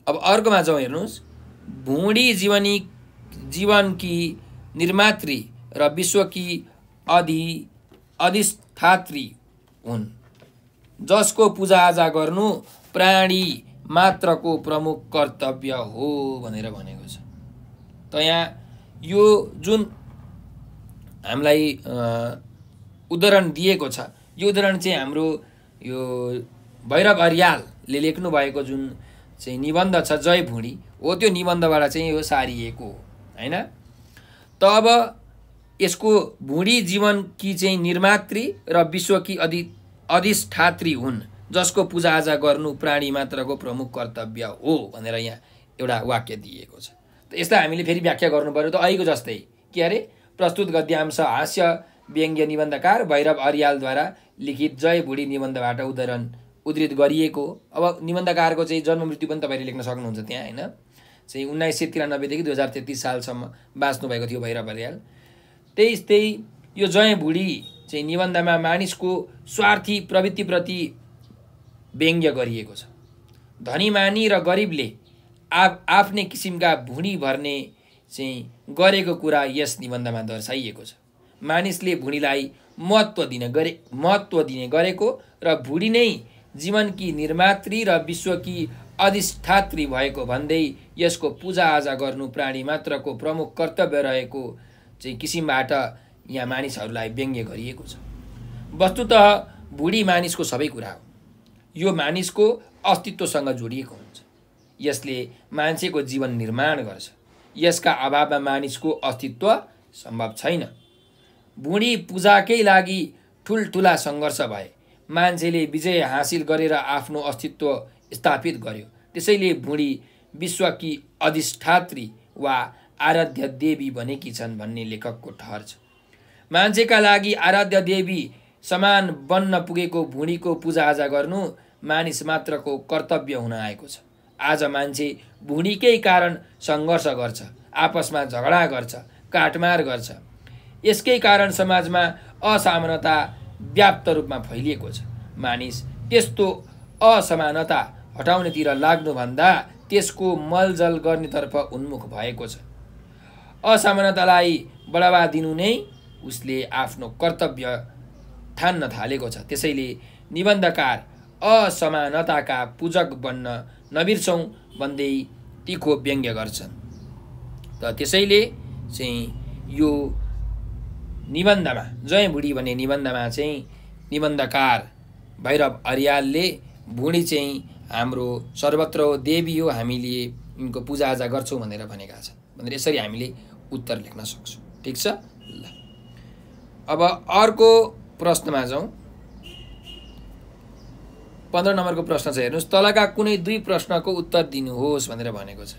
अब अर्कोमा जाउँ, हेर्नुस्। भुँडी जीवनकी निर्मात्री र विश्वकी अधिष्ठात्री हुन्, जसको पूजाआजा गर्नु प्राणी मात्रको प्रमुख कर्तव्य हो भनेर भनेको छ। त यहाँ यो जुन हामीलाई उदाहरण दिएको छ, यो उदाहरण चाहिँ हाम्रो यो भैरव अर्यालले लेख्नु भएको जुन चाहिँ निबन्ध छ जय भुँडी हो, त्यो निबन्धबाट चाहिँ यो सारिएको हो हैन। त अब यसको भुँडी जीवनकी चाहिँ निर्मात्री र विश्वकी अधिष्ठात्री हुन्, जसको पूजाआजा गर्नु प्राणी मात्रको प्रमुख कर्तव्य हो भनेर यहाँ एउटा वाक्य दिएको छ। त यसलाई हामीले फेरि व्याख्या गर्नु पर्यो त अहिलेको जस्तै के अरे, प्रस्तुत गद्यांश हास्य व्यङ्ग्य निबन्धकार भैरव अर्यालद्वारा लिखित जय भुँडी निबन्धबाट उद्धृत गरिएको। अब निबन्धकारको चाहिँ जन्म मृत्यु पनि तपाईहरुले लेख्न सक्नुहुन्छ त्यहाँ हैन। चाहिँ 1993 देखि 2033 सालसम्म बाँच्नु भएको थियो भैरव अर्याल। त्यही यो जय भुँडी चाहिँ निबन्धमा मानिसको स्वार्थी प्रवृत्तिप्रति व्यङ्ग्य गरिएको छ। धनीमानी र गरिबले आफ्नै किसिमका भुँडी भर्ने चाहिँ गरेको कुरा यस निबन्धमा दर्शाइएको छ। मानिसले भुँडीलाई महत्त्व दिने गरेको र भुँडी नै जीवनकी निर्मात्री र विश्वकी अधिष्ठात्री भएको भन्दै यसको पूजाआजा गर्नु प्राणी मात्रको प्रमुख कर्तव्य रहेको चाहिँ किसिमबाट यहाँ मानिसहरूलाई व्यङ्ग्य गरिएको छ। वस्तुतः भुँडी मानिसको सबै कुरा हो। यो मानिसको अस्तित्वसँग जोडिएको हुन्छ। यसले मान्छेको जीवन निर्माण गर्छ। यसका अभावमा मानिसको अस्तित्व सम्भव छैन। भुँडी पूजाकै लागि ठुल्ठुला सङ्घर्ष भए मान्छेले विजय हासिल गरेर आफ्नो अस्तित्व स्थापित गर्यो। त्यसैले भुँडी विश्वकी अधिष्ठात्री वा आराध्य देवी बनेकी छन् भन्ने लेखकको ठहर छ। मान्छेका लागि आराध्य देवी समान बन्न पुगेको भुँडीको पूजाआजा गर्नु मानिस मात्रको कर्तव्य हुन आएको छ। आज मान्छे भुँडीकै कारण सङ्घर्ष गर्छ, आपसमा झगडा गर्छ, काटमार गर्छ। यसकै कारण समाजमा असमानता व्याप्त रूपमा फैलिएको छ। मानिस त्यस्तो असमानता हटाउनेतिर लाग्नुभन्दा त्यसको मलजल गर्नेतर्फ उन्मुख भएको छ। असमानतालाई बढावा दिनु नै उसले आफ्नो कर्तव्य ठान्न थालेको छ। त्यसैले निबन्धकार असमानताका पूजक बन्न नबिर्सौँ भन्दै तीखो व्यङ्ग्य गर्छन्। त त्यसैले चाहिँ यो निबन्धमा जय भुँडी भन्ने निबन्धमा चाहिँ निबन्धकार भैरव अर्यालले भुँडी चाहिँ हाम्रो सर्वत्र देवी हो, हामीले यिनको पूजाआजा गर्छौँ भनेर भनेका छन् भनेर यसरी हामीले उत्तर लेख्न सक्छौँ। ठिक छ ल। अब अर्को प्रश्नमा जाउँ। 15 नम्बरको प्रश्न छ, हेर्नुहोस्। तलका कुनै दुई प्रश्नको उत्तर दिनुहोस् भनेर भनेको छ।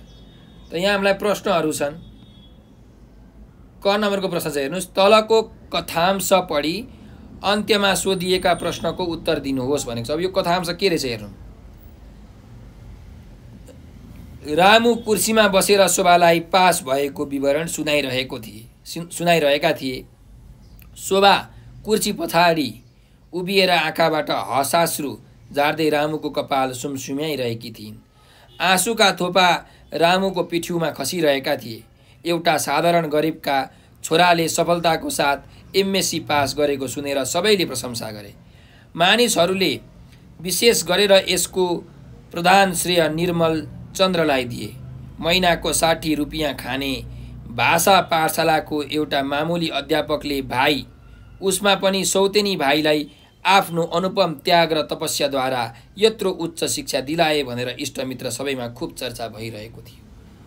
त यहाँ हामीलाई प्रश्नहरू छन्। क नम्बरको प्रश्न छ, हेर्नुहोस्। तलको कथांश पढी अन्त्यमा सोधिएका प्रश्नको उत्तर दिनुहोस् भनेको छ। अब यो कथांश के रहेछ हेर्नु। रामु कुर्सीमा बसेर शोभालाई पास भएको विवरण सुनाइरहेका थिए। शोभा कुर्सी पछाडि उभिएर आँखाबाट हसाश्रु झार्दै रामुको कपाल सुमसुम्याइरहेकी थिइन्। आँसुका थोपा रामुको पिठ्युमा खसिरहेका थिए। एउटा साधारण गरिबका छोराले सफलताको साथ एमएससी पास गरेको सुनेर सबैले प्रशंसा गरे। मानिसहरूले विशेष गरेर यसको प्रधान श्रेय निर्मल चन्द्रलाई दिए। महिनाको 60 रुपियाँ खाने भाषा पाठशालाको एउटा मामुली अध्यापकले भाइ उसमा पनि सौतेनी भाइलाई आफ्नो अनुपम त्याग र तपस्याद्वारा यत्रो उच्च शिक्षा दिलाए भनेर इष्टमित्र सबैमा खुब चर्चा भइरहेको थियो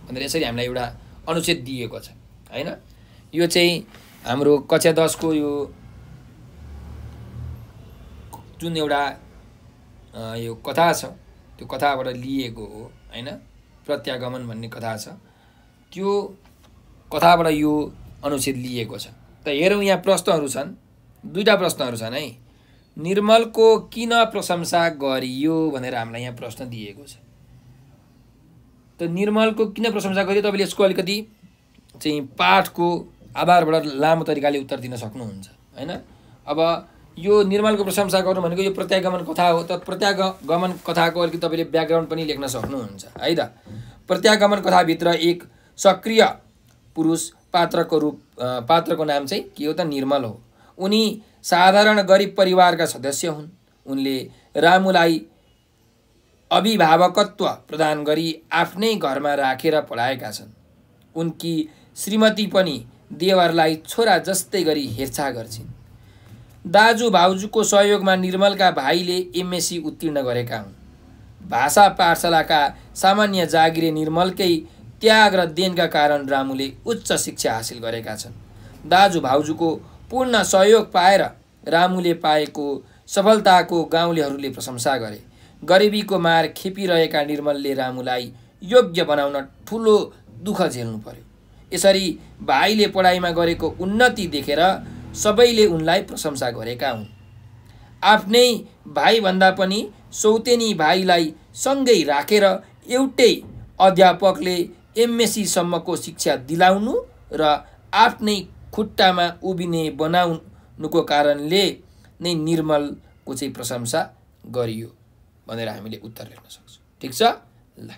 भनेर यसरी हामीलाई एउटा अनुच्छेद दिएको छ हैन। यो चाहिँ हाम्रो कक्षा 10 को यो जुन एउटा यो कथा छ त्यो कथाबाट लिएको हो हैन। प्रत्यागमन भन्ने कथा छ, त्यो कथाबाट यो अनुच्छेद लिएको छ। त हेरौँ, यहाँ प्रश्नहरू छन्, दुईटा प्रश्नहरू छन् है। निर्मलको किन प्रशंसा गरियो भनेर हामीलाई यहाँ प्रश्न दिएको छ। त निर्मलको किन प्रशंसा गरियो, तपाईँले यसको अलिकति चाहिँ पाठको आधारबाट लामो तरिकाले उत्तर दिन सक्नुहुन्छ हैन। अब यो निर्मलको प्रशंसा गर्नु भनेको यो प्रत्यागमन कथा हो, त प्रत्यागमन कथाको अलिकति तपाईँले ब्याकग्राउन्ड पनि लेख्न सक्नुहुन्छ है त। प्रत्यागमन कथाभित्र एक सक्रिय पुरुष पात्रको नाम चाहिँ के हो त, निर्मल हो। उनी साधारण गरिब परिवारका सदस्य हुन्। उनले रामुलाई अभिभावकत्व प्रदान गरी आफ्नै घरमा राखेर पढाएका छन्। उनकी श्रीमती पनि देवरलाई छोरा जस्तै गरी हेरचाह गर्छिन्। दाजु भाउजूको सहयोगमा निर्मलका भाइले एमएससी उत्तीर्ण गरेका हुन्। भाषा पाठशालाका सामान्य जागिरे निर्मलकै त्याग र देनका कारण रामुले उच्च शिक्षा हासिल गरेका छन्। दाजु भाउजूको पूर्ण सहयोग पाएर रामुले पाएको सफलताको गाउँलेहरूले प्रशंसा गरे। गरिबीको मार खेपिरहेका निर्मलले रामुलाई योग्य बनाउन ठुलो दुःख झेल्नु पर्यो। यसरी भाइले पढाइमा गरेको उन्नति देखेर सबैले उनलाई प्रशंसा गरेका हुन्। आफ्नै भाइभन्दा पनि सौतेनी भाइलाई सँगै राखेर एउटै अध्यापकले एमएससी सम्मको शिक्षा दिलाउनु र आफ्नै खुट्टामा उभिने बनाउनुको कारणले नै निर्मलको चाहिँ प्रशंसा गरियो भनेर हामीले उत्तर लेख्न सक्छौँ। ठिक छ ल,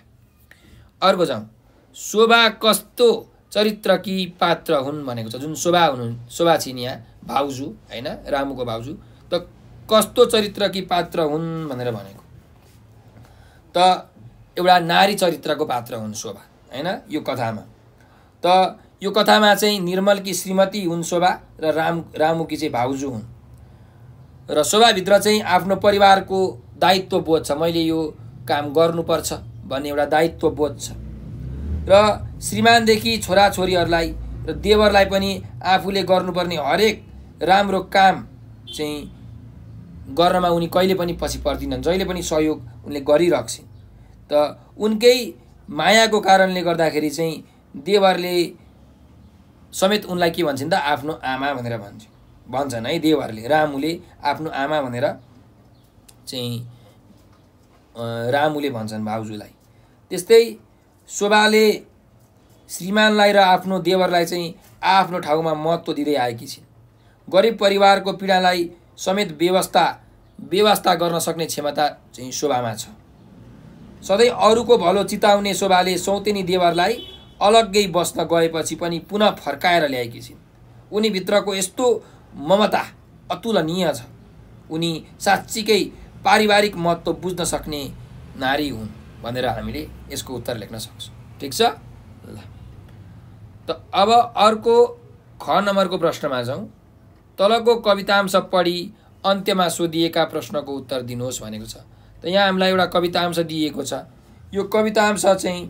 अर्को जाउँ। शोभा कस्तो चरित्रकी पात्र हुन् भनेको छ। जुन शोभा छिन् यहाँ भाउजू हैन, रामुको भाउजू, त कस्तो चरित्रकी पात्र हुन् भनेर भनेको त एउटा नारी चरित्रको पात्र हुन् शोभा हैन यो कथामा। त यो कथामा चाहिँ निर्मलकी श्रीमती हुन् शोभा र रामुकी चाहिँ भाउजू हुन्। र शोभाभित्र चाहिँ आफ्नो परिवारको दायित्व बोध छ, मैले यो काम गर्नुपर्छ भन्ने एउटा दायित्व बोध छ। र श्रीमानदेखि छोराछोरीहरूलाई र देवरलाई पनि आफूले गर्नुपर्ने हरेक राम्रो काम चाहिँ गर्नमा उनी कहिले पनि पछि पर्दिनन्, जहिले पनि सहयोग उनले गरिरहन्छन्। त उनकै मायाको कारणले गर्दाखेरि चाहिँ देवरले समेत उनलाई के भन्छन् त, आफ्नो आमा भनेर भन्छन् है। देवरले रामुले आफ्नो आमा भनेर चाहिँ रामुले भन्छन् भाउजूलाई। त्यस्तै शोभाले श्रीमानलाई र आफ्नो देवरलाई चाहिँ आफ्नो ठाउँमा महत्त्व दिँदै आएकी छिन्। गरिब परिवारको पीडालाई समेत व्यवस्था गर्न सक्ने क्षमता चाहिँ शोभामा छ। सधैँ अरूको भलो चिताउने शोभाले सौतेनी देवरलाई अलग्गै बस्न गएपछि पनि पुनः फर्काएर ल्याएकी छिन्। उनी भित्रको यस्तो ममता अतुलनीय छ। उनी साँच्चीकै पारिवारिक महत्त्व बुझ्न सक्ने नारी हुन् भनेर हामीले यसको उत्तर लेख्न सक्छौँ। ठिक छ ल, त अब अर्को ख नम्बरको प्रश्नमा जाउँ। तलको कवितांश पढी अन्त्यमा सोधिएका प्रश्नको उत्तर दिनुहोस् भनेको छ। त यहाँ हामीलाई एउटा कवितांश दिएको छ। यो कवितांश चाहिँ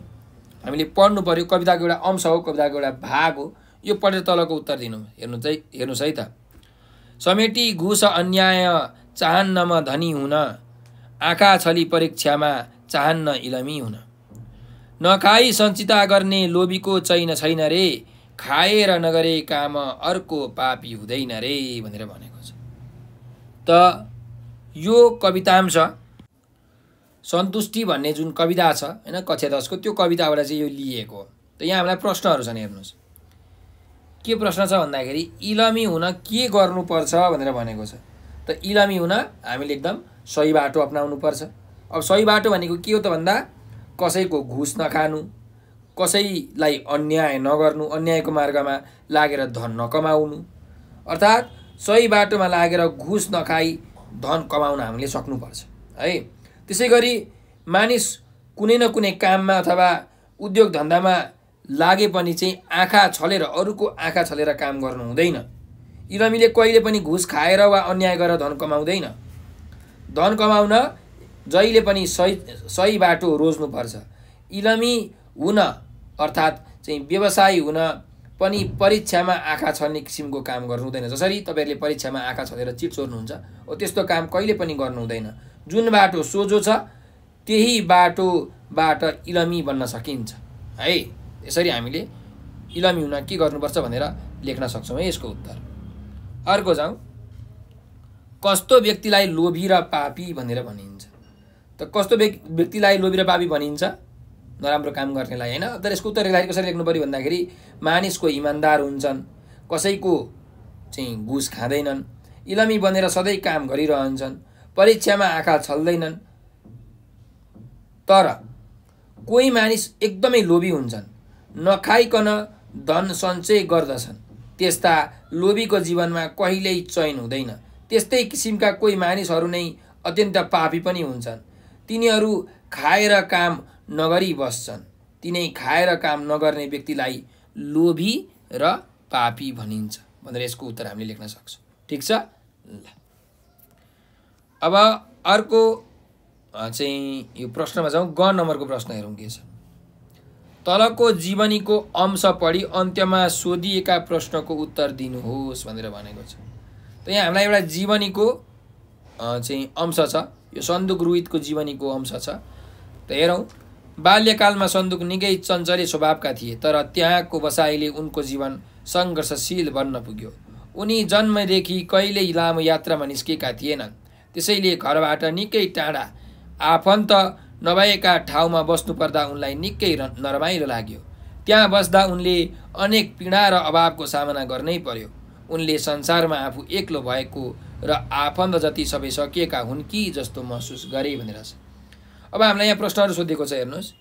हामीले पढ्नु पर्यो। कविताको एउटा अंश हो, कविताको एउटा भाग हो। यो पढेर तलको उत्तर दिनु। हेर्नुहोस् है त। समेटी घुस अन्याय चाहन्न म धनी हुन, आँखा छली परीक्षामा चाहन्न इलमी हुन। नखाई सञ्चिता गर्ने लोभीको चैन छैन रे, खाएर नगरे काम अर्को पापी हुँदैन रे भनेर भनेको छ। त यो कवितांश सन्तुष्टि भन्ने जुन कविता छ हैन कक्षा 10 को, त्यो कविताबाट चाहिँ यो लिएको हो। त यहाँ हामीलाई प्रश्नहरू छन्, हेर्नुहोस् के प्रश्न छ भन्दाखेरि इलमी हुन के गर्नुपर्छ भनेर भनेको छ। त इलमी हुन हामीले एकदम सही बाटो अपनाउनु पर्छ। अब सही बाटो भनेको के हो त भन्दा कसैको घुस नखानु, कसैलाई अन्याय नगर्नु, अन्यायको मार्गमा लागेर धन नकमाउनु, अर्थात् सही बाटोमा लागेर घुस नखाई धन कमाउन हामीले सक्नुपर्छ है। त्यसै गरी मानिस कुनै न कुनै काममा अथवा उद्योग धन्दामा लागे पनि चाहिँ आँखा छलेर, अरूको आँखा छलेर काम गर्नु हुँदैन। इलमीले कहिले पनि घुस खाएर वा अन्याय गरेर धन कमाउँदैन। धन कमाउन जहिले पनि सही बाटो रोज्नुपर्छ। इलमी हुन अर्थात् चाहिँ व्यवसायी हुन पनि परीक्षामा आँखा छल्ने किसिमको काम गर्नु हुँदैन। जसरी तपाईँहरूले परीक्षामा आँखा छलेर चिट चोर्नुहुन्छ, हो त्यस्तो काम कहिले पनि गर्नु हुँदैन। जुन बाटो सोझो छ त्यही बाटो बाट इलमी बन्न सकिन्छ है। यसरी हामीले इलमी हुन के गर्नुपर्छ भनेर लेख्न सक्छौँ है यसको उत्तर। अर्को जाउँ, कस्तो व्यक्तिलाई लोभी र पापी भनेर भनिन्छ? त कस्तो व्यक्तिलाई लोभी र पापी भनिन्छ? नराम्रो काम गर्नेलाई होइन। तर यसको उत्तर कसरी लेख्नु पर्यो भन्दाखेरि मानिसको इमान्दार हुन्छन्, कसैको चाहिँ घुस खाँदैनन्, इलमी बनेर सधैँ काम गरिरहन्छन्, परीक्षामा आँखा छल्दैनन्। तर कोही मानिस एकदमै लोभी हुन्छन्, नखाइकन धन सञ्चय गर्दछन्, त्यस्ता लोभीको जीवनमा कहिल्यै चयन हुँदैन। त्यस्तै किसिमका कोही मानिसहरू नै अत्यन्त पापी पनि हुन्छन्, तिनीहरू खाएर काम नगरी बस्छन्। तिनै खाएर काम नगर्ने व्यक्तिलाई लोभी र पापी भनिन्छ भनेर यसको उत्तर हामीले लेख्न सक्छौँ। ठिक छ ल। अब अर्को चाहिँ यो प्रश्नमा जाउँ। ग नम्बरको प्रश्न हेरौँ के छ। तलको जीवनीको अंश पढी अन्त्यमा सोधिएका प्रश्नको उत्तर दिनुहोस् भनेर भनेको छ। त यहाँ हामीलाई एउटा जीवनीको चाहिँ अंश छ, यो सन्दुक रुहितको जीवनीको अंश छ। त हेरौँ, बाल्यकालमा सन्दुक निकै चञ्चले स्वभावका थिए, तर त्यहाँको बसाइले उनको जीवन सङ्घर्षशील बन्न पुग्यो। उनी जन्मदेखि कहिल्यै लामो यात्रामा निस्केका थिएनन्, त्यसैले घरबाट निकै टाढा आफन्त नभएका ठाउँमा बस्नुपर्दा उनलाई निकै नरमाइलो लाग्यो। त्यहाँ बस्दा उनले अनेक पीडा र अभावको सामना गर्नै पर्यो। उनले संसारमा आफू एक्लो भएको र आफन्त जति सबै सकिएका हुन् कि जस्तो महसुस गरे भनेर छ। अब हामीलाई यहाँ प्रश्नहरू सोधेको छ, हेर्नुहोस्।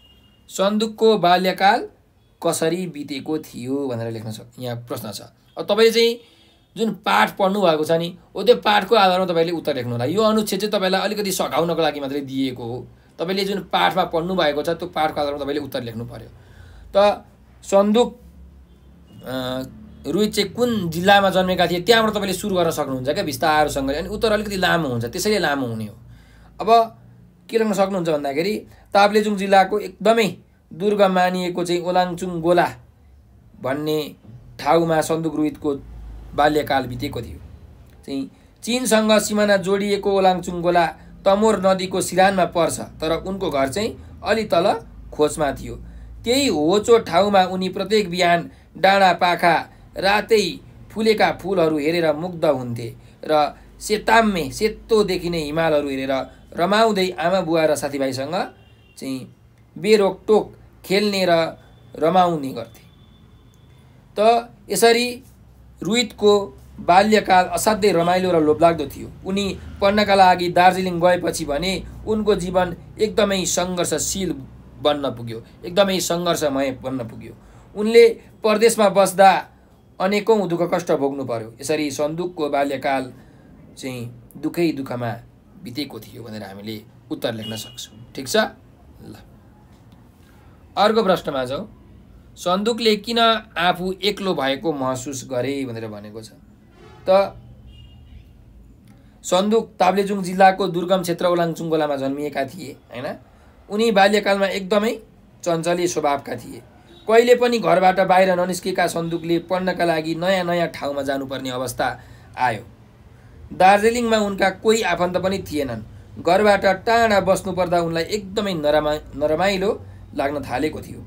सन्दुकको बाल्यकाल कसरी बितेको थियो भनेर लेख्न सक्छ। यहाँ प्रश्न छ। अब तपाईँले चाहिँ जुन पाठ पढ्नु भएको छ नि, हो त्यो पाठको आधारमा तपाईँले उत्तर लेख्नु होला। यो अनुच्छेद चाहिँ तपाईँलाई अलिकति सघाउनको लागि मात्रै दिएको हो। तपाईँले जुन पाठमा पढ्नु भएको छ त्यो पाठको आधारमा तपाईँले उत्तर लेख्नु पर्यो। त सन्दुक रुहित चाहिँ कुन जिल्लामा जन्मेका थिए त्यहाँबाट तपाईँले सुरु गर्न सक्नुहुन्छ क्या विस्तारसँगले। अनि उत्तर अलिकति लामो हुन्छ, त्यसैले लामो हुने हो। अब के लेख्न सक्नुहुन्छ भन्दाखेरि ताप्लेजुङ जिल्लाको एकदमै दुर्गम मानिएको चाहिँ ओलाङचुङ गोला भन्ने ठाउँमा सन्दुक रुहितको बाल्यकाल बितेको थियो। चाहिँ चीनसँग सिमाना जोडिएको ओलाङचुङ गोला तमोर नदीको सिरानमा पर्छ, तर उनको घर चाहिँ अलि तल खोजमा थियो। त्यही होचो ठाउँमा उनी प्रत्येक बिहान डाँडा पाखा रातै फुलेका फुलहरू हेरेर मुग्ध हुन्थे र सेताम्मे सेतो देखिने हिमालहरू हेरेर रमाउँदै आमा बुवा र साथीभाइसँग चाहिँ बेरोकटोक खेल्ने र रमाउने गर्थे। त यसरी रुहितको बाल्यकाल असाध्यै रमाइलो र लोभलाग्दो थियो। उनी पढ्नका लागि दार्जिलिङ गएपछि भने उनको जीवन एकदमै सङ्घर्षशील बन्न पुग्यो, एकदमै सङ्घर्षमय बन्न पुग्यो। उनले परदेशमा बस्दा अनेकौँ दुःख कष्ट भोग्नु पर्यो। यसरी सन्दुकको बाल्यकाल चाहिँ दुःखै दुःखमा बितेको थियो भनेर हामीले उत्तर लेख्न सक्छौँ। ठिक छ ल। अर्को प्रश्नमा जाउँ। सन्दुकले किन आफू एक्लो भएको महसुस गरे भनेर भनेको छ। त सन्दुक ताप्लेजुङ जिल्लाको दुर्गम क्षेत्र ओलाङचुङ गोलामा जन्मिएका थिए हैन। उनी बाल्यकालमा एकदमै चञ्चले स्वभावका थिए। कहिले पनि घरबाट बाहिर ननिस्केका सन्दुकले पढ्नका लागि नयाँ नयाँ ठाउँमा जानुपर्ने अवस्था आयो। दार्जिलिङमा उनका कोही आफन्त पनि थिएनन्। घरबाट टाढा बस्नुपर्दा उनलाई एकदमै नरमाइलो लाग्न थालेको थियो।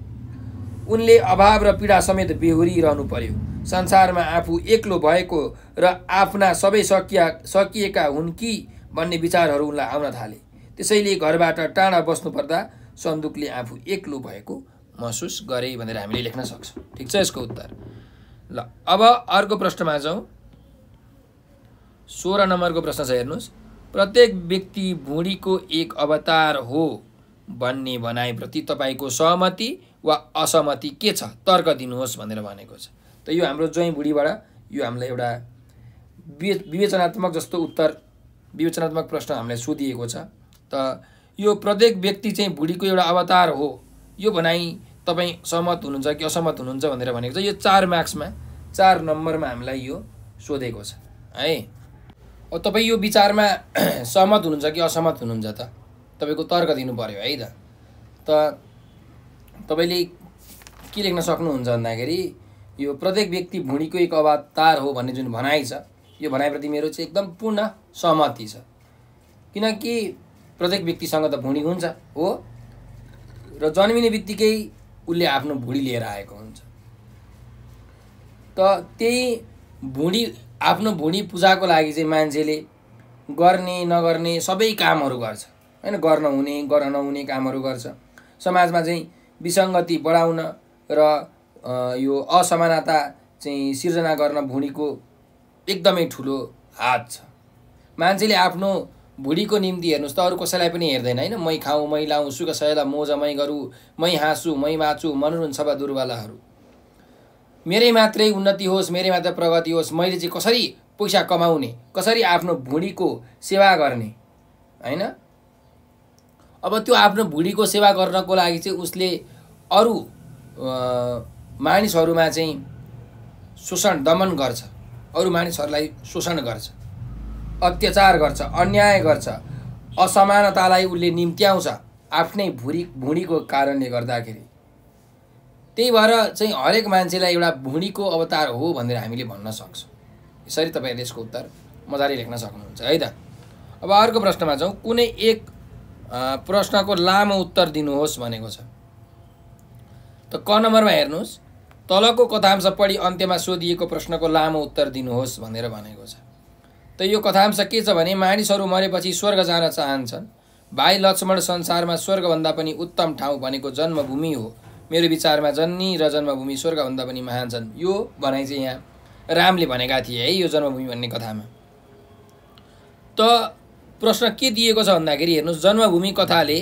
उनले अभाव र पीडा समेत बेहोरिरहनु पर्यो। संसारमा आफू एक्लो भएको र आफ्ना सबै सकिएका हुन् कि भन्ने विचारहरू उनलाई आउन थाले। त्यसैले घरबाट टाढा बस्नुपर्दा सन्दुकले आफू एक्लो भएको महसुस गरे भनेर हामीले लेख्न सक्छौँ। ठिक छ यसको उत्तर ल। अब अर्को प्रश्नमा जाउँ। 16 नम्बरको प्रश्न छ, हेर्नुहोस्। प्रत्येक व्यक्ति भुँडीको एक अवतार हो भन्ने भनाइप्रति तपाईँको सहमति वा असहमति के छ, तर्क दिनुहोस् भनेर भनेको छ। त यो हाम्रो जोइ बुढीबाट यो हामीलाई एउटा विवेचनात्मक जस्तो उत्तर, विवेचनात्मक प्रश्न हामीलाई सोधिएको छ। त यो प्रत्येक व्यक्ति चाहिँ भुँडीको एउटा अवतार हो, यो भनाइ तपाईँ सहमत हुनुहुन्छ कि असहमत हुनुहुन्छ भनेर भनेको छ। यो 4 मार्क्समा 4 नम्बरमा हामीलाई यो सोधेको छ है। अब तपाईँ यो विचारमा सहमत हुनुहुन्छ कि असहमत हुनुहुन्छ त तपाईँको तर्क दिनु पर्यो है त। त तपाईँले के लेख्न सक्नुहुन्छ भन्दाखेरि यो प्रत्येक व्यक्ति भुँडीको एक अवतार हो भन्ने जुन भनाइ छ, यो भनाइप्रति मेरो चाहिँ एकदम पूर्ण सहमति छ। किनकि प्रत्येक व्यक्तिसँग त भुँडी हुन्छ हो, र र जन्मिने बित्तिकै उसले आफ्नो भुँडी लिएर आएको हुन्छ। त त्यही भुँडी आफ्नो भुँडी पूजाको लागि चाहिँ मान्छेले गर्ने नगर्ने सबै कामहरू गर्छ हैन, गर्न हुने गर्न नहुने कामहरू गर्छ। समाजमा चाहिँ विसङ्गति बढाउन र यो असमानता चाहिँ सिर्जना गर्न भुँडीको एकदमै ठुलो हात छ। मान्छेले आफ्नो भुँडीको निम्ति हेर्नुहोस् त अरू कसैलाई पनि हेर्दैन हैन, मै खाऊँ मै लाऊँ सुख सहेला मोज मै गरौँ मै हाँसु मै बाँचु मनोरञ्जन सभा दुर्वालाहरू, मेरै मात्रै उन्नति होस् मेरै मात्रै प्रगति होस्, मैले चाहिँ कसरी पैसा कमाउने, कसरी आफ्नो भुँडीको सेवा गर्ने हैन। अब त्यो आफ्नो भुँडीको सेवा गर्नको लागि चाहिँ उसले अरू मानिसहरूमा चाहिँ शोषण दमन गर्छ, अरू मानिसहरूलाई शोषण गर्छ, अत्याचार गर्छ, अन्याय गर्छ, असमानतालाई उसले निम्त्याउँछ आफ्नै भुँडीको कारणले गर्दाखेरि। त्यही भएर चाहिँ हरेक मान्छेलाई एउटा भुँडीको अवतार हो भनेर हामीले भन्न सक्छौँ। यसरी तपाईँले यसको उत्तर मजाले लेख्न सक्नुहुन्छ है त। अब अर्को प्रश्नमा जाउँ। कुनै एक प्रश्नको लामो उत्तर दिनुहोस् भनेको छ। त क नम्बरमा हेर्नुहोस्, तलको कथांश पढी अन्त्यमा सोधिएको प्रश्नको लामो उत्तर दिनुहोस् भनेर भनेको छ। त यो कथांश के छ भने मानिसहरू मरेपछि स्वर्ग जान चाहन्छन्। भाइ लक्ष्मण संसारमा स्वर्गभन्दा पनि उत्तम ठाउँ भनेको जन्मभूमि हो। मेरो विचारमा जन्नी र जन्मभूमि स्वर्गभन्दा पनि महान छन्। यो भनाइ चाहिँ यहाँ रामले भनेका थिए है यो जन्मभूमि भन्ने कथामा। त प्रश्न के दिएको छ भन्दाखेरि हेर्नुहोस्, जन्मभूमि कथाले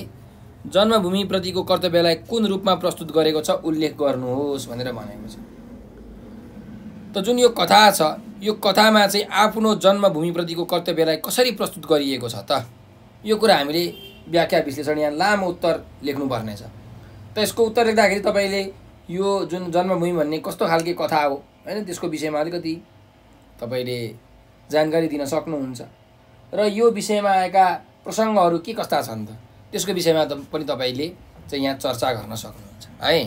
जन्मभूमिप्रतिको कर्तव्यलाई कुन रूपमा प्रस्तुत गरेको छ उल्लेख गर्नुहोस् भनेर भनेको छ। त जुन यो कथा छ यो कथामा चाहिँ आफ्नो जन्मभूमिप्रतिको कर्तव्यलाई कसरी प्रस्तुत गरिएको छ त, यो कुरा हामीले व्याख्या विश्लेषण यहाँ लामो उत्तर लेख्नुपर्नेछ। त यसको उत्तर लेख्दाखेरि तपाईँले यो जुन जन्मभूमि भन्ने कस्तो खालके कथा हो हैन त्यसको विषयमा अलिकति तपाईँले जानकारी दिन सक्नुहुन्छ र यो विषयमा आएका प्रसङ्गहरू के कस्ता छन् त त्यसको विषयमा पनि तपाईँले चाहिँ यहाँ चर्चा गर्न सक्नुहुन्छ है।